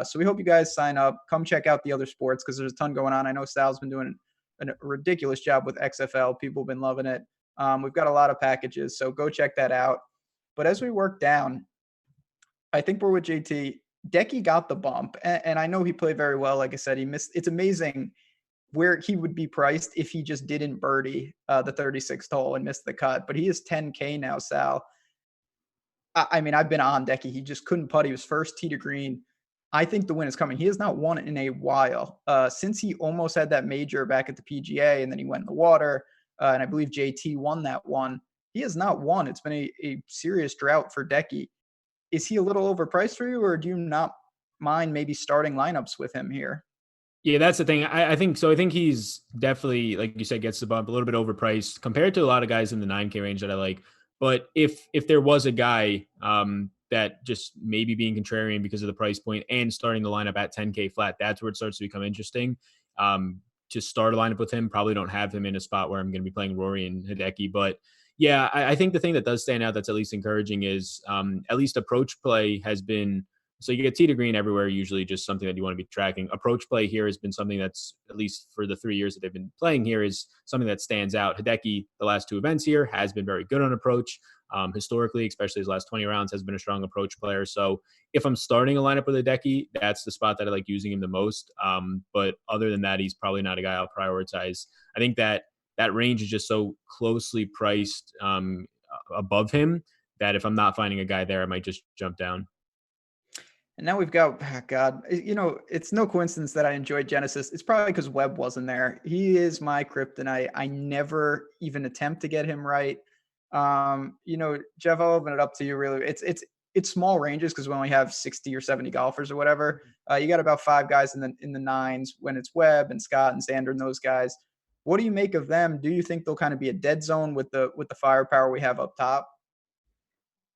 So we hope you guys sign up. Come check out the other sports, because there's a ton going on. I know Sal's been doing a ridiculous job with XFL. People have been loving it. We've got a lot of packages, so go check that out. But as we work down, I think we're with JT. Decky got the bump, and I know he played very well. Like I said, he missed. It's amazing where he would be priced if he just didn't birdie the 36th hole and missed the cut. But he is 10K now, Sal. I mean, I've been on Decky. He just couldn't putt. He was first tee to green. I think the win is coming. He has not won in a while. Since he almost had that major back at the PGA, and then he went in the water, and I believe JT won that one. He has not won. It's been a serious drought for Decky. Is he a little overpriced for you, or do you not mind maybe starting lineups with him here? Yeah, that's the thing. I think so. I think he's definitely, like you said, gets the bump, a little bit overpriced compared to a lot of guys in the 9K range that I like. But if there was a guy that just maybe being contrarian because of the price point and starting the lineup at 10K flat, that's where it starts to become interesting. To start a lineup with him, probably don't have him in a spot where I'm going to be playing Rory and Hideki. But yeah, I think the thing that does stand out that's at least encouraging is at least approach play has been. So you get tee to green everywhere, usually just something that you want to be tracking. Approach play here has been something that's, at least for the 3 years that they've been playing here, is something that stands out. Hideki, the last 2 events here, has been very good on approach. Historically, especially his last 20 rounds, has been a strong approach player. So if I'm starting a lineup with Hideki, that's the spot that I like using him the most. But other than that, he's probably not a guy I'll prioritize. I think that range is just so closely priced above him that if I'm not finding a guy there, I might just jump down. And now we've got, God, it's no coincidence that I enjoyed Genesis. It's probably because Webb wasn't there. He is my kryptonite. I never even attempt to get him right. Jeff, I'll open it up to you really. It's small ranges because we only have 60 or 70 golfers or whatever. You got about 5 guys in the 9s when it's Webb and Scott and Xander and those guys. What do you make of them? Do you think they'll kind of be a dead zone with the firepower we have up top?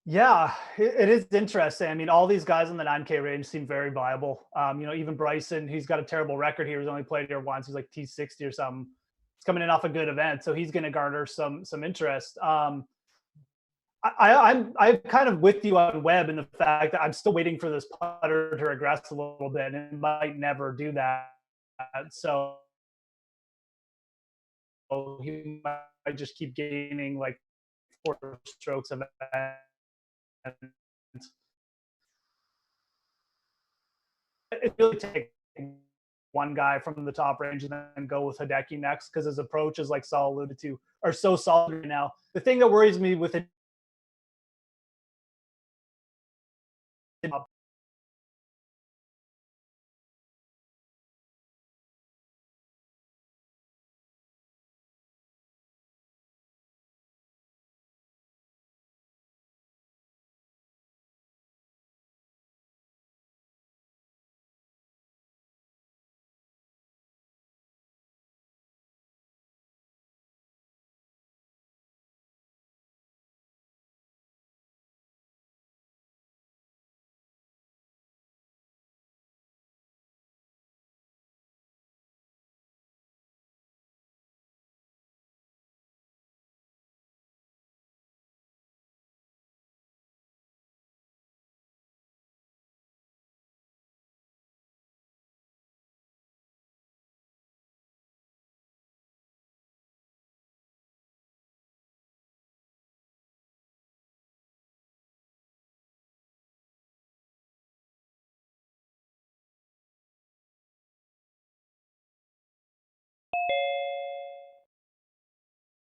Yeah, it is interesting. I mean, all these guys in the 9K range seem very viable. Even Bryson, he's got a terrible record here. He's only played here once. He's like T60 or something. He's coming in off a good event, so he's going to garner some interest. I'm kind of with you on Webb in the fact that I'm still waiting for this putter to regress a little bit, and it might never do that. So he might just keep gaining like 4 strokes of event. It really takes one guy from the top range and then go with Hideki next, because his approach is, like Saul alluded to, are so solid right now. The thing that worries me with it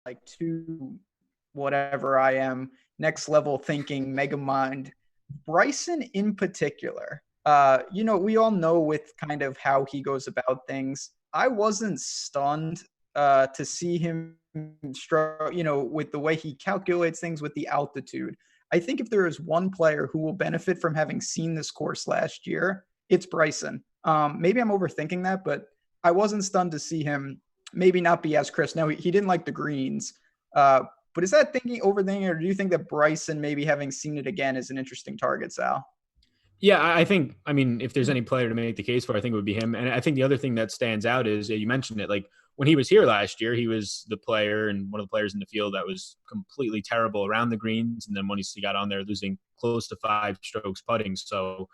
like two, whatever I am, next level thinking, mega mind. Bryson in particular, we all know with kind of how he goes about things. I wasn't stunned to see him with the way he calculates things with the altitude. I think if there is one player who will benefit from having seen this course last year, it's Bryson. Maybe I'm overthinking that, but I wasn't stunned to see him maybe not be as crisp. Now, he didn't like the greens, but is that overthinking, or do you think that Bryson, maybe having seen it again, is an interesting target, Sal? Yeah, I think, I mean, if there's any player to make the case for, I think it would be him. And I think the other thing that stands out is, you mentioned it, like when he was here last year, he was the player and one of the players in the field that was completely terrible around the greens. And then when he got on there, losing close to 5 strokes putting. So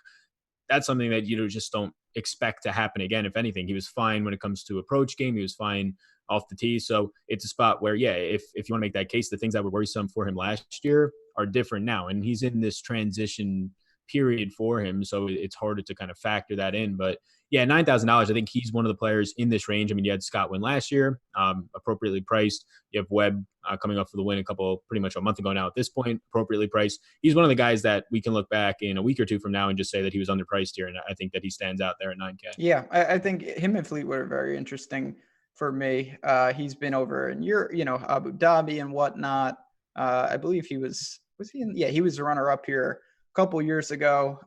that's something that you just don't expect to happen again. If anything, he was fine when it comes to approach game. He was fine off the tee. So it's a spot where, yeah, if you want to make that case, the things that were worrisome for him last year are different now. And he's in this transition period for him. So it's harder to kind of factor that in. But yeah, $9,000, I think he's one of the players in this range. I mean, you had Scott win last year, appropriately priced. You have Webb coming up for the win pretty much a month ago now at this point, appropriately priced. He's one of the guys that we can look back in a week or two from now and just say that he was underpriced here. And I think that he stands out there at 9K. Yeah, I think him and Fleetwood are very interesting for me. He's been over in Europe, Abu Dhabi and whatnot. I believe he was he in? Yeah, he was a runner up here a couple years ago.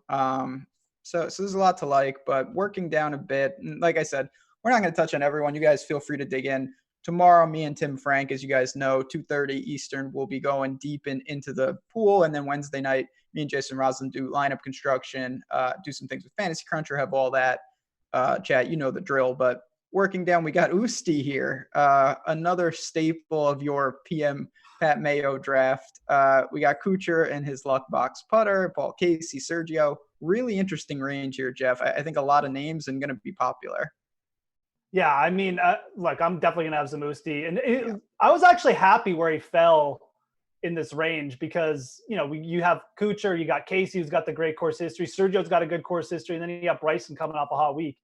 So there's a lot to like, but working down a bit. And like I said, we're not going to touch on everyone. You guys feel free to dig in. Tomorrow, me and Tim Frank, as you guys know, 2:30 Eastern, we'll be going deep into the pool. And then Wednesday night, me and Jason Roslin do lineup construction, do some things with Fantasy Cruncher, have all that chat. You know the drill. But working down, we got Usti here, another staple of your PM Pat Mayo draft. We got Kuchar and his luck box putter, Paul Casey, Sergio. Really interesting range here, Jeff. I think a lot of names and going to be popular. Yeah, I mean, look, I'm definitely going to have some Usti. And I was actually happy where he fell in this range because, you have Kuchar, you got Casey, who's got the great course history. Sergio's got a good course history. And then you got Bryson coming off a hot week.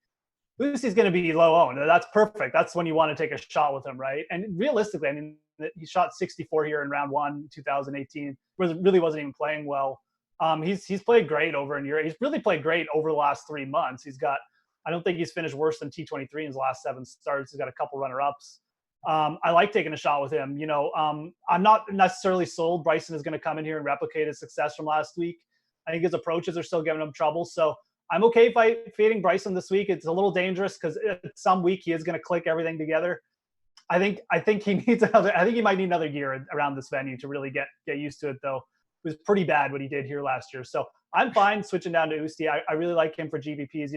Usti's going to be low owned. That's perfect. That's when you want to take a shot with him, right? And realistically, I mean, he shot 64 here in round 1, 2018. Really wasn't even playing well. He's played great over in Europe. He's really played great over the last 3 months. I don't think he's finished worse than T23 in his last 7 starts. He's got a couple runner-ups. I like taking a shot with him. I'm not necessarily sold Bryson is going to come in here and replicate his success from last week. I think his approaches are still giving him trouble. So I'm okay fading Bryson this week. It's a little dangerous because some week he is going to click everything together. I think he needs I think he might need another year around this venue to really get used to it, though. It was pretty bad what he did here last year. So I'm fine switching down to Usti. I really like him for GPPs.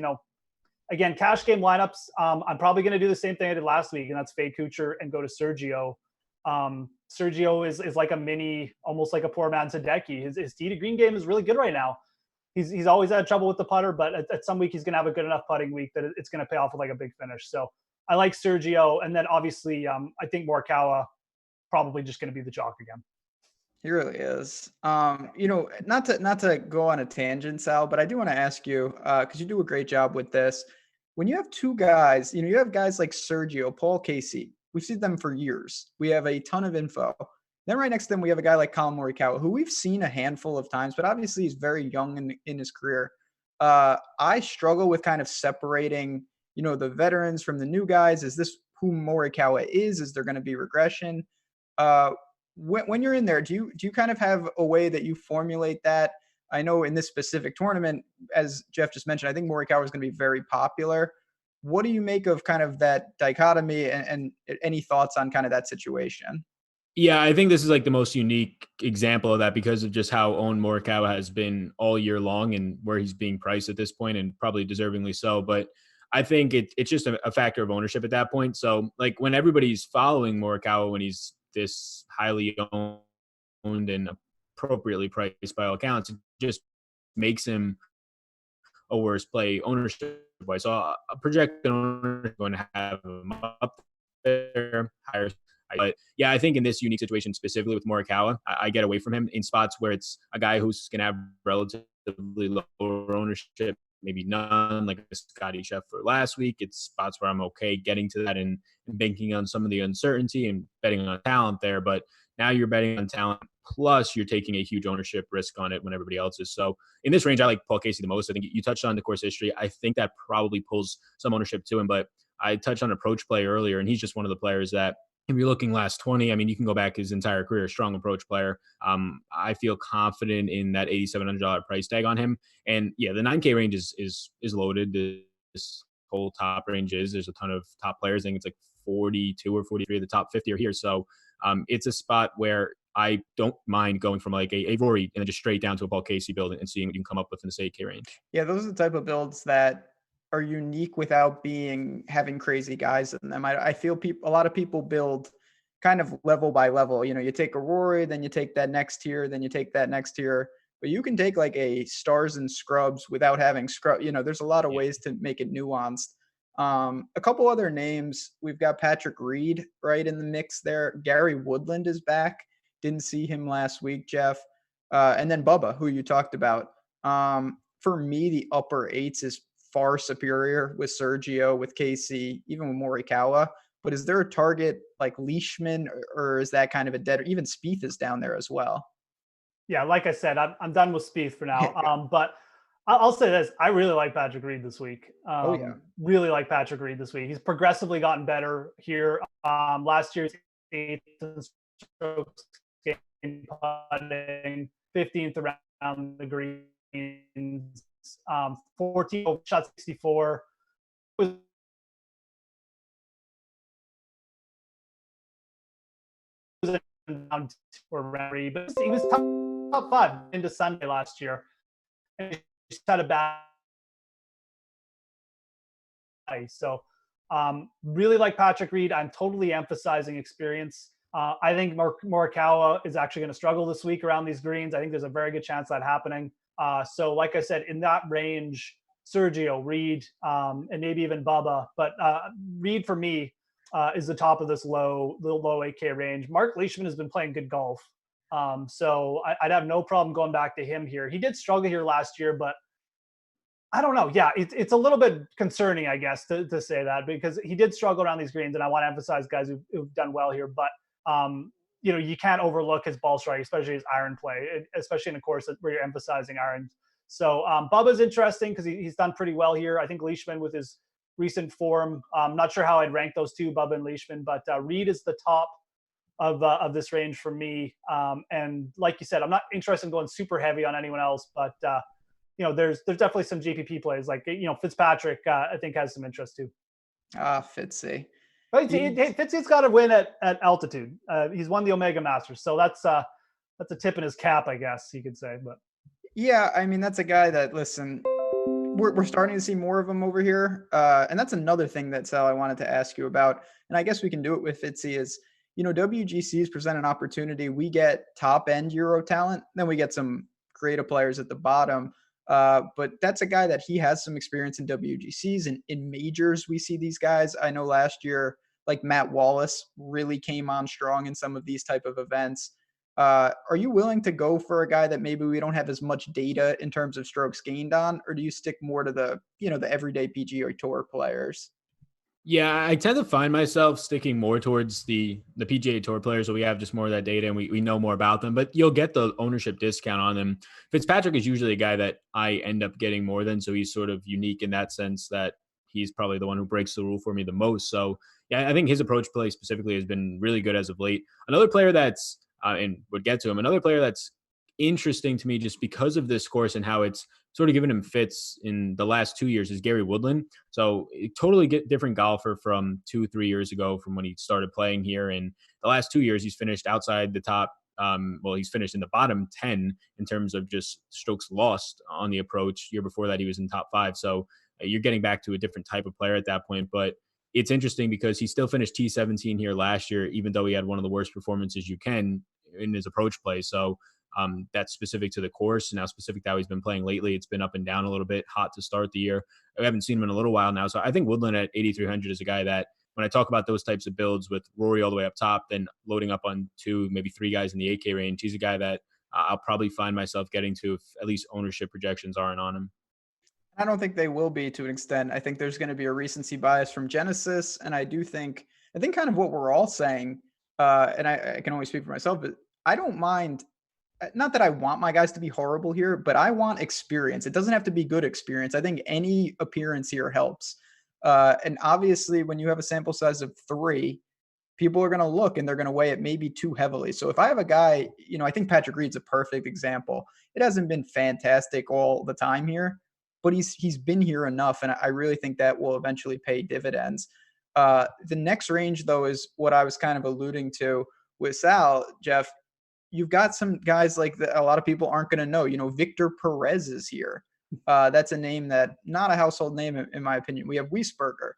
Again, cash game lineups, I'm probably going to do the same thing I did last week, and that's fade Kuchar and go to Sergio. Sergio is like a mini, almost like a poor man's Hideki. His tee to green game is really good right now. He's always had trouble with the putter, but at some week he's going to have a good enough putting week that it's going to pay off with like a big finish. So I like Sergio, and then obviously I think Morikawa probably just going to be the chalk again. He really is. Not to go on a tangent, Sal, but I do want to ask you, because you do a great job with this. When you have two guys, you have guys like Sergio, Paul Casey. We've seen them for years. We have a ton of info. Then right next to them, we have a guy like Collin Morikawa, who we've seen a handful of times, but obviously he's very young in his career. I struggle with kind of separating, the veterans from the new guys. Is this who Morikawa is? Is there going to be regression? When you're in there, do you kind of have a way that you formulate that? I know in this specific tournament, as Jeff just mentioned, I think Morikawa is going to be very popular. What do you make of kind of that dichotomy and any thoughts on kind of that situation? Yeah, I think this is like the most unique example of that because of just how owned Morikawa has been all year long and where he's being priced at this point, and probably deservingly so. But I think it's just a factor of ownership at that point. So like when everybody's following Morikawa, when he's this highly owned and appropriately priced by all accounts, it just makes him a worse play ownership wise. So a projected owner is going to have him up there higher. But yeah, I think in this unique situation, specifically with Morikawa, I get away from him in spots where it's a guy who's going to have relatively lower ownership maybe none, like a Scotty Scheffler last week. It's spots where I'm okay getting to that and banking on some of the uncertainty and betting on talent there. But now you're betting on talent, plus you're taking a huge ownership risk on it when everybody else is. So in this range, I like Paul Casey the most. I think you touched on the course history. I think that probably pulls some ownership to him. But I touched on approach play earlier, and he's just one of the players that, if you're looking last 20, I mean, you can go back his entire career, strong approach player. I feel confident in that $8,700 price tag on him. And yeah, the 9K range is loaded. This whole top range there's a ton of top players. I think it's like 42 or 43 of the top 50 are here. So it's a spot where I don't mind going from like a Rory and then just straight down to a Paul Casey build and seeing what you can come up with in this 8K range. Yeah, those are the type of builds that are unique without having crazy guys in them. I feel a lot of people build kind of level by level. You know, you take a Rory, then you take that next tier, then you take that next tier. But you can take like a stars and scrubs without having scrub. You know, there's a lot of ways to make it nuanced. A couple other names. We've got Patrick Reed right in the mix there. Gary Woodland is back. Didn't see him last week, Jeff. And then Bubba, who you talked about. For me, the upper eights is far superior with Sergio, with Casey, even with Morikawa. But is there a target like Leishman, or is that kind of a dead? Or even Spieth is down there as well. Yeah, like I said, I'm done with Spieth for now. But I'll say this: I really like Patrick Reed this week. Really like Patrick Reed this week. He's progressively gotten better here. Last year's 8th in strokes gained putting, 15th around the greens, 14 shot 64. Was down for Rory, but he was top 5 into Sunday last year, and he just had a bad. So, really like Patrick Reed. I'm totally emphasizing experience. I think Morikawa is actually going to struggle this week around these greens. I think there's a very good chance of that happening. So, like I said, in that range, Sergio, Reed, and maybe even Bubba. But Reed, for me, is the top of this low 8K range. Mark Leishman has been playing good golf. So I'd have no problem going back to him here. He did struggle here last year, but I don't know. Yeah, it's a little bit concerning, I guess, to say that, because he did struggle around these greens, and I want to emphasize guys who've done well here. But you know, you can't overlook his ball strike, especially his iron play, especially in a course where you're emphasizing iron. So Bubba's interesting because he's done pretty well here. I think Leishman with his recent form, I'm not sure how I'd rank those two, Bubba and Leishman, but Reed is the top of this range for me. And like you said, I'm not interested in going super heavy on anyone else, but you know, there's definitely some GPP plays, like, you know, Fitzpatrick, I think has some interest too. Fitzy. But Fitzy's got to win at altitude. He's won the Omega Masters, so that's a tip in his cap, I guess you could say. But yeah, I mean, that's a guy that, listen, we're starting to see more of him over here. And that's another thing that, Sal, I wanted to ask you about. And I guess we can do it with Fitzy is, you know, WGCs present an opportunity. We get top end Euro talent, then we get some creative players at the bottom. But that's a guy that he has some experience in WGCs and in majors. We see these guys. I know last year, like Matt Wallace really came on strong in some of these type of events. Are you willing to go for a guy that maybe we don't have as much data in terms of strokes gained on, or do you stick more to the, you know, the everyday PGA Tour players? Yeah, I tend to find myself sticking more towards the PGA Tour players, so we have just more of that data and we know more about them, but you'll get the ownership discount on them. Fitzpatrick is usually a guy that I end up getting more than, so he's sort of unique in that sense that he's probably the one who breaks the rule for me the most. So yeah, I think his approach play specifically has been really good as of late. Another player that's, and would get to him, another player that's interesting to me just because of this course and how it's sort of given him fits in the last 2 years is Gary Woodland. So totally different golfer from 2-3 years ago from when he started playing here. And the last 2 years, he's finished outside the top. He's finished in the bottom 10 in terms of just strokes lost on the approach. Year before that, he was in top 5. So you're getting back to a different type of player at that point. But it's interesting because he still finished T17 here last year, even though he had one of the worst performances you can in his approach play. So that's specific to the course. Now specific to how he's been playing lately. It's been up and down a little bit, hot to start the year. I haven't seen him in a little while now. So I think Woodland at 8,300 is a guy that when I talk about those types of builds with Rory all the way up top, then loading up on 2, maybe 3 guys in the 8K range, he's a guy that I'll probably find myself getting to if at least ownership projections aren't on him. I don't think they will be to an extent. I think there's going to be a recency bias from Genesis, and I think kind of what we're all saying, and I can only speak for myself, but I don't mind. Not that I want my guys to be horrible here, but I want experience. It doesn't have to be good experience. I think any appearance here helps. And obviously, when you have a sample size of 3, people are going to look and they're going to weigh it maybe too heavily. So if I have a guy, I think Patrick Reed's a perfect example. It hasn't been fantastic all the time here, but he's been here enough, and I really think that will eventually pay dividends. The next range, though, is what I was kind of alluding to with Sal, Jeff. You've got some guys like that a lot of people aren't going to know. Victor Perez is here. That's a name that not a household name in my opinion. We have Wiesberger.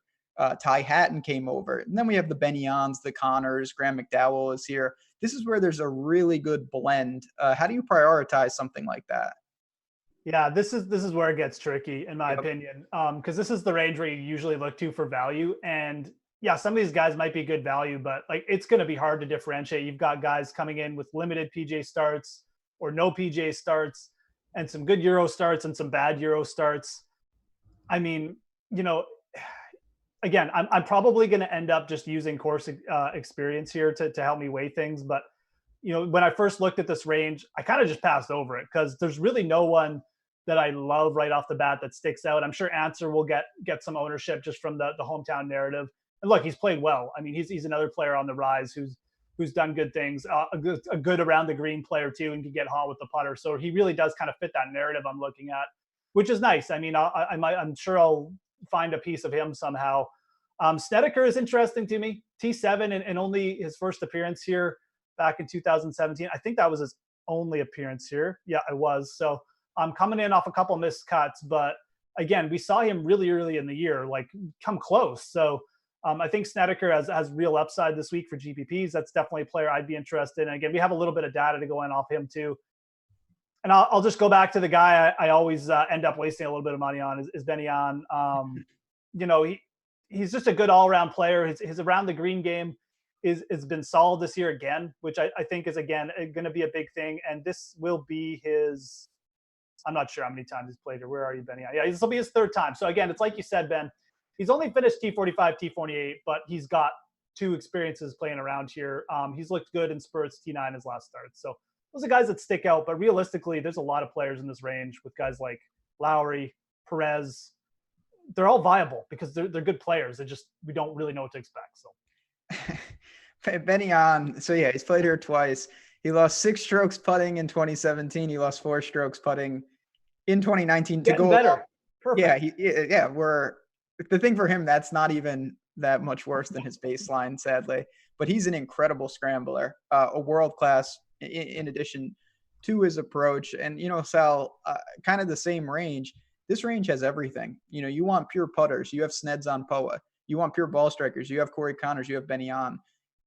Ty Hatton came over. And then we have the Bennions, the Connors, Graham McDowell is here. This is where there's a really good blend. How do you prioritize something like that? Yeah, this is where it gets tricky, in my opinion, because this is the range where you usually look to for value. And yeah, some of these guys might be good value, but like it's going to be hard to differentiate. You've got guys coming in with limited PGA starts or no PGA starts, and some good Euro starts and some bad Euro starts. I mean, again, I'm probably going to end up just using course experience here to help me weigh things. But, when I first looked at this range, I kind of just passed over it because there's really no one that I love right off the bat that sticks out. I'm sure Answer will get some ownership just from the hometown narrative. And look, he's played well. I mean, he's another player on the rise who's done good things, a good around the green player too, and can get hot with the putter. So he really does kind of fit that narrative I'm looking at, which is nice. I mean, I'm sure I'll find a piece of him somehow. Snedeker is interesting to me. T7 and only his first appearance here back in 2017. I think that was his only appearance here. Yeah, it was. So I'm coming in off a couple missed cuts, but again, we saw him really early in the year, like come close. So I think Snedeker has real upside this week for GPPs. That's definitely a player I'd be interested in. And again, we have a little bit of data to go in off him too. And I'll just go back to the guy I always end up wasting a little bit of money on is Bennion. He's just a good all-around player. His around the green game has been solid this year again, which I think is again going to be a big thing. And this will be his. I'm not sure how many times he's played here. Where are you, Bennion? Yeah, this will be his 3rd time. So again, it's like you said, Ben. He's only finished T45, T48, but he's got 2 experiences playing around here. He's looked good in spurts, T9 his last start. So those are guys that stick out. But realistically, there's a lot of players in this range with guys like Lowry, Perez. They're all viable because they're good players. We don't really know what to expect. So Bennion, so yeah, he's played here twice. He lost 6 strokes putting in 2017. He lost 4 strokes putting in 2019 to go better. Perfect. Yeah, the thing for him, that's not even that much worse than his baseline, sadly. But he's an incredible scrambler, a world class in addition to his approach. And Sal, kind of the same range. This range has everything. You want pure putters. You have Sneds on Poa. You want pure ball strikers. You have Corey Connors. You have Bennion.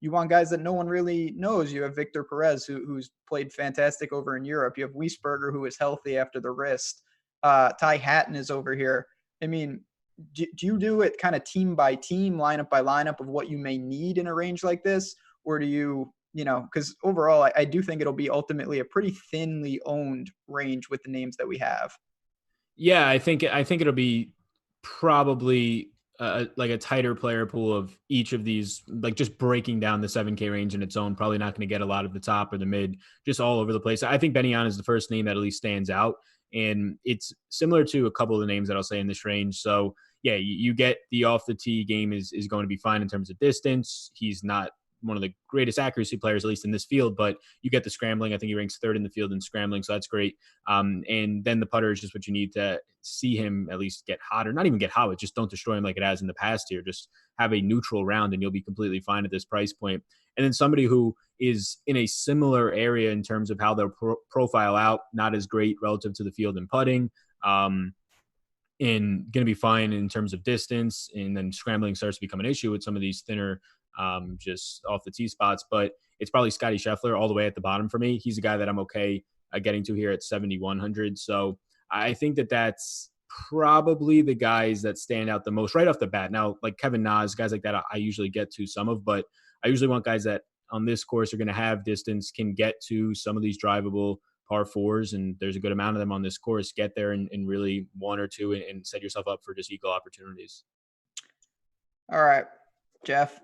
You want guys that no one really knows. You have Victor Perez, who's played fantastic over in Europe. You have Wiesberger, who is healthy after the wrist. Ty Hatton is over here. I mean, do you do it kind of team by team, lineup by lineup of what you may need in a range like this? Or do you, because overall, I do think it'll be ultimately a pretty thinly owned range with the names that we have. Yeah, I think it'll be probably like a tighter player pool of each of these, like just breaking down the 7K range in its own, probably not going to get a lot of the top or the mid, just all over the place. I think Bennion is the first name that at least stands out. And it's similar to a couple of the names that I'll say in this range. So yeah, you get the off the tee game is going to be fine in terms of distance. He's not one of the greatest accuracy players, at least in this field, but you get the scrambling. I think he ranks 3rd in the field in scrambling. So that's great. And then the putter is just what you need to see him at least get hot, or not even get hot, but just don't destroy him like it has in the past here. Just have a neutral round and you'll be completely fine at this price point. And then somebody who is in a similar area in terms of how they'll profile out, not as great relative to the field in putting, and going to be fine in terms of distance. And then scrambling starts to become an issue with some of these thinner, just off the tee spots. But it's probably Scotty Scheffler all the way at the bottom for me. He's a guy that I'm okay getting to here at 7,100. So I think that's probably the guys that stand out the most right off the bat. Now, like Kevin Nas, guys like that, I usually get to some of, but I usually want guys that on this course are going to have distance, can get to some of these drivable par fours, and there's a good amount of them on this course. Get there and really one or two and set yourself up for just equal opportunities. All right, Jeff,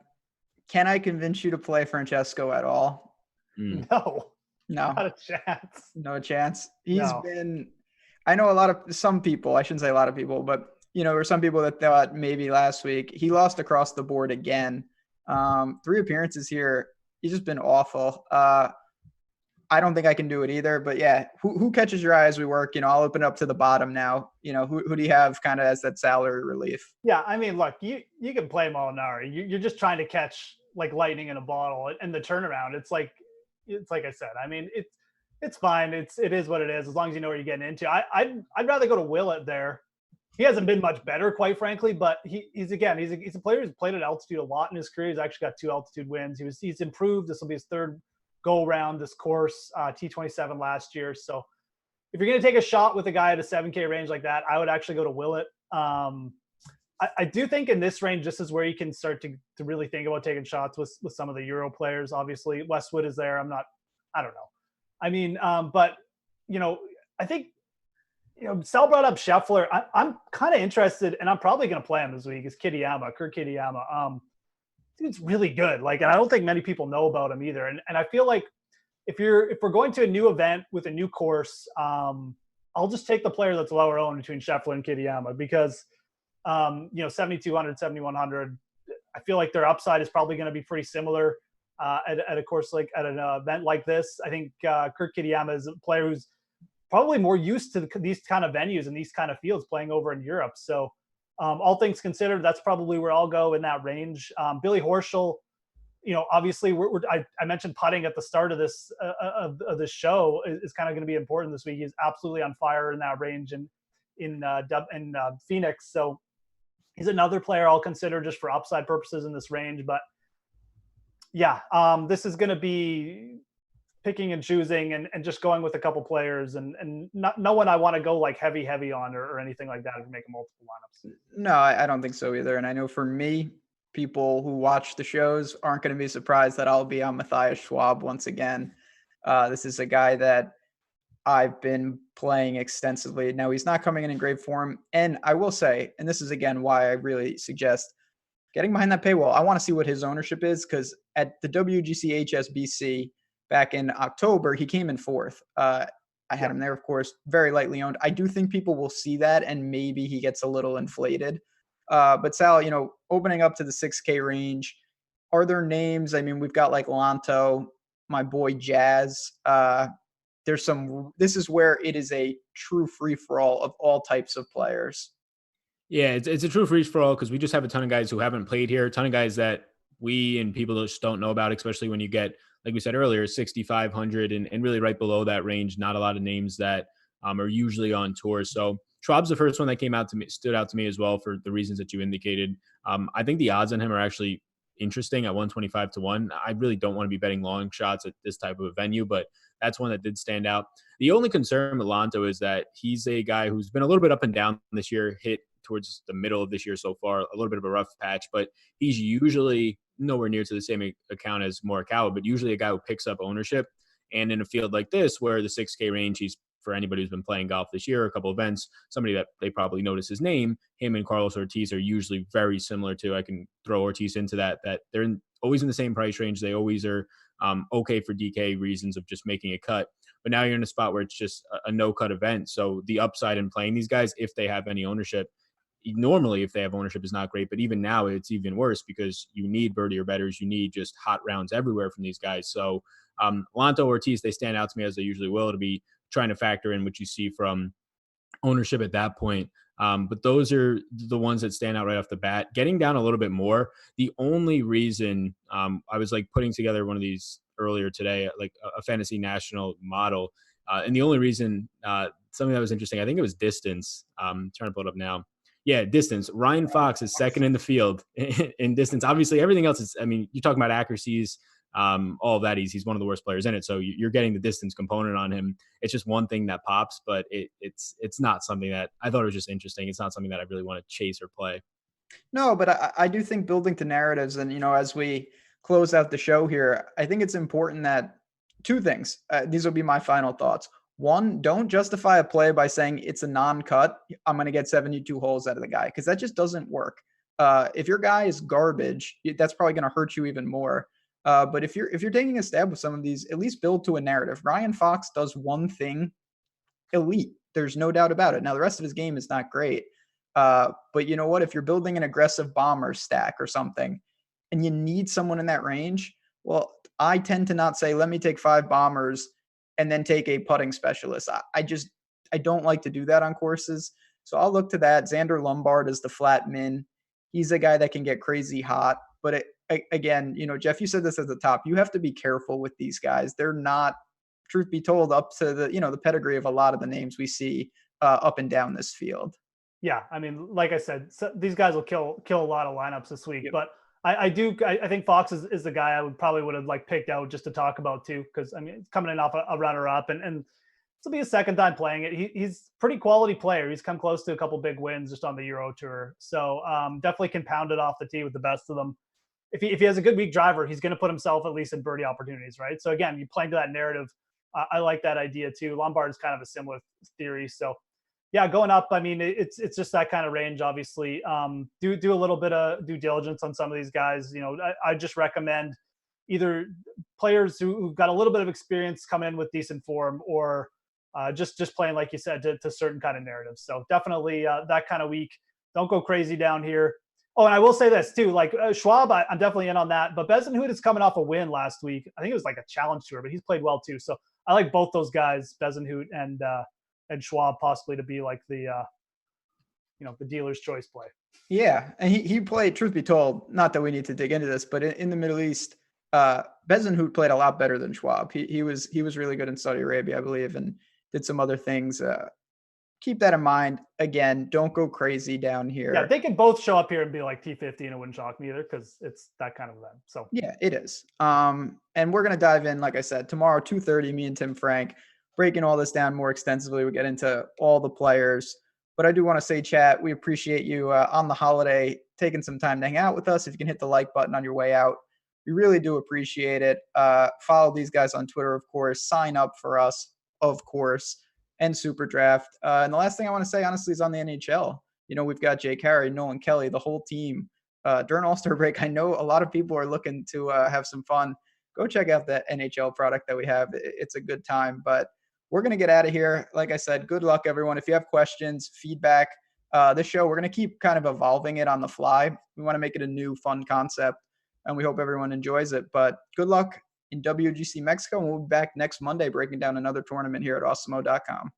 can I convince you to play Francesco at all? No, not a chance. No chance. He's been, I know some people, I shouldn't say a lot of people, but there were some people that thought maybe last week. He lost across the board again. 3 appearances here. He's just been awful. I don't think I can do it either, but yeah, who catches your eye as we work? I'll open up to the bottom now. Who do you have kind of as that salary relief? Yeah, I mean, look, you can play Molinari. You're just trying to catch like lightning in a bottle, and the turnaround. It's like I said. I mean, it's fine. It is what it is. As long as you know what you're getting into. I'd rather go to Willett there. He hasn't been much better, quite frankly, but he's a player who's played at altitude a lot in his career. He's actually got 2 altitude wins. He's improved. This will be his 3rd go around this course, T27 last year. So if you're going to take a shot with a guy at a 7K range like that, I would actually go to Willett. I do think in this range, this is where you can start to really think about taking shots with some of the Euro players. Obviously, Westwood is there. I don't know. I mean, but, I think, Sal brought up Scheffler. I'm kind of interested, and I'm probably going to play him this week, is Kurt Kitayama. Dude's really good. And I don't think many people know about him either. And I feel like if we're going to a new event with a new course, I'll just take the player that's lower owned between Scheffler and Kitayama because, 7,200, 7,100, I feel like their upside is probably going to be pretty similar at a course at an event like this. I think Kurt Kitayama is a player who's probably more used to these kind of venues and these kind of fields playing over in Europe. So all things considered, that's probably where I'll go in that range. Billy Horschel, obviously I mentioned putting at the start of this show is kind of going to be important this week. He's absolutely on fire in that range in Phoenix. So he's another player I'll consider just for upside purposes in this range. But yeah, this is going to be picking and choosing and just going with a couple players and no one I want to go like heavy on or anything like that if you make multiple lineups. No, I don't think so either. And I know for me, people who watch the shows aren't going to be surprised that I'll be on Matthias Schwab once again. This is a guy that I've been playing extensively. Now he's not coming in great form. And I will say, and this is again why I really suggest getting behind that paywall. I want to see what his ownership is because at the WGC HSBC back in October, he came in 4th. I had him there, of course, very lightly owned. I do think people will see that and maybe he gets a little inflated. But Sal, opening up to the 6K range, are there names? I mean, we've got like Lanto, my boy Jazz. This is where it is a true free-for-all of all types of players. Yeah, it's a true free-for-all because we just have a ton of guys who haven't played here, a ton of guys that we and people just don't know about, especially when you get, like we said earlier, 6,500 and really right below that range, not a lot of names that are usually on tour. So Schwab's the first one that stood out to me as well for the reasons that you indicated. I think the odds on him are actually interesting at 125 to 1. I really don't want to be betting long shots at this type of a venue, but that's one that did stand out. The only concern with Lanto is that he's a guy who's been a little bit up and down this year, hit towards the middle of this year so far, a little bit of a rough patch, but he's usually nowhere near to the same account as Morikawa, but usually a guy who picks up ownership. And in a field like this, where the 6K range, he's, for anybody who's been playing golf this year, a couple events, somebody that they probably notice his name, him and Carlos Ortiz are usually very similar to. I can throw Ortiz into that they're always in the same price range. They always are okay for DK reasons of just making a cut. But now you're in a spot where it's just a no-cut event. So the upside in playing these guys, if they have any ownership, normally if they have ownership is not great, but even now it's even worse because you need birdie or betters. You need just hot rounds everywhere from these guys. So Lanto, Ortiz, they stand out to me as they usually will, to be trying to factor in what you see from ownership at that point. But those are the ones that stand out right off the bat. Getting down a little bit more, the only reason I was like putting together one of these earlier today, like a fantasy national model. And the only reason, something that was interesting, I think it was distance. I'm trying to pull it up now. Yeah, distance. Ryan Fox is second in the field in distance. Obviously, everything else is, I mean, you're talking about accuracies, all of that. He's one of the worst players in it. So you're getting the distance component on him. It's just one thing that pops, but it's not something that I thought it was just interesting. It's not something that I really want to chase or play. No, but I do think building to narratives and, as we close out the show here, I think it's important that two things, these will be my final thoughts. One, don't justify a play by saying it's a non-cut. I'm going to get 72 holes out of the guy, because that just doesn't work. If your guy is garbage, that's probably going to hurt you even more. But if you're taking a stab with some of these, at least build to a narrative. Ryan Fox does one thing elite. There's no doubt about it. Now, the rest of his game is not great. But you know what? If you're building an aggressive bomber stack or something, and you need someone in that range, well, I tend to not say, let me take 5 bombers and then take a putting specialist. I don't like to do that on courses. So I'll look to that. Xander Lombard is the flat min. He's a guy that can get crazy hot. But again, Jeff, you said this at the top. You have to be careful with these guys. They're not, truth be told, up to the pedigree of a lot of the names we see up and down this field. Yeah, I mean, like I said, these guys will kill a lot of lineups this week. Yep. But I think Fox is the guy I would have like picked out just to talk about too, because I mean, it's coming in off a runner up, and this will be his second time playing it. He's pretty quality player. He's come close to a couple big wins just on the Euro Tour, so definitely can pound it off the tee with the best of them. If he has a good week driver, he's going to put himself at least in birdie opportunities, right? So again, you playing to that narrative. I like that idea too. Lombard is kind of a similar theory, so. Yeah, going up, I mean, it's just that kind of range, obviously. Do a little bit of due diligence on some of these guys. I just recommend either players who've got a little bit of experience come in with decent form, or just playing, like you said, to certain kind of narratives. So definitely that kind of week. Don't go crazy down here. Oh, and I will say this too, like Schwab, I'm definitely in on that. But Bezenhout is coming off a win last week. I think it was like a challenge tour, but he's played well too. So I like both those guys, Bezenhout and Schwab, possibly to be like the dealer's choice play. Yeah, and he played, truth be told, not that we need to dig into this, but in the Middle East, Bezenhout played a lot better than Schwab. He was really good in Saudi Arabia, I believe, and did some other things. Keep that in mind. Again, don't go crazy down here. Yeah, they can both show up here and be like T50, and it wouldn't shock me either, because it's that kind of event. So yeah, it is. And we're gonna dive in, like I said, tomorrow, 2:30, me and Tim Frank, breaking all this down more extensively. We get into all the players, but I do want to say, chat, we appreciate you on the holiday taking some time to hang out with us. If you can hit the like button on your way out, we really do appreciate it. Follow these guys on Twitter, of course. Sign up for us, of course, and Super Draft. And the last thing I want to say, honestly, is on the NHL. We've got Jake Harry, Nolan Kelly, the whole team. During All-Star break, I know a lot of people are looking to have some fun. Go check out the NHL product that we have. It's a good time, but we're going to get out of here. Like I said, good luck, everyone. If you have questions, feedback, this show, we're going to keep kind of evolving it on the fly. We want to make it a new, fun concept, and we hope everyone enjoys it. But good luck in WGC Mexico, and we'll be back next Monday breaking down another tournament here at awesemo.com.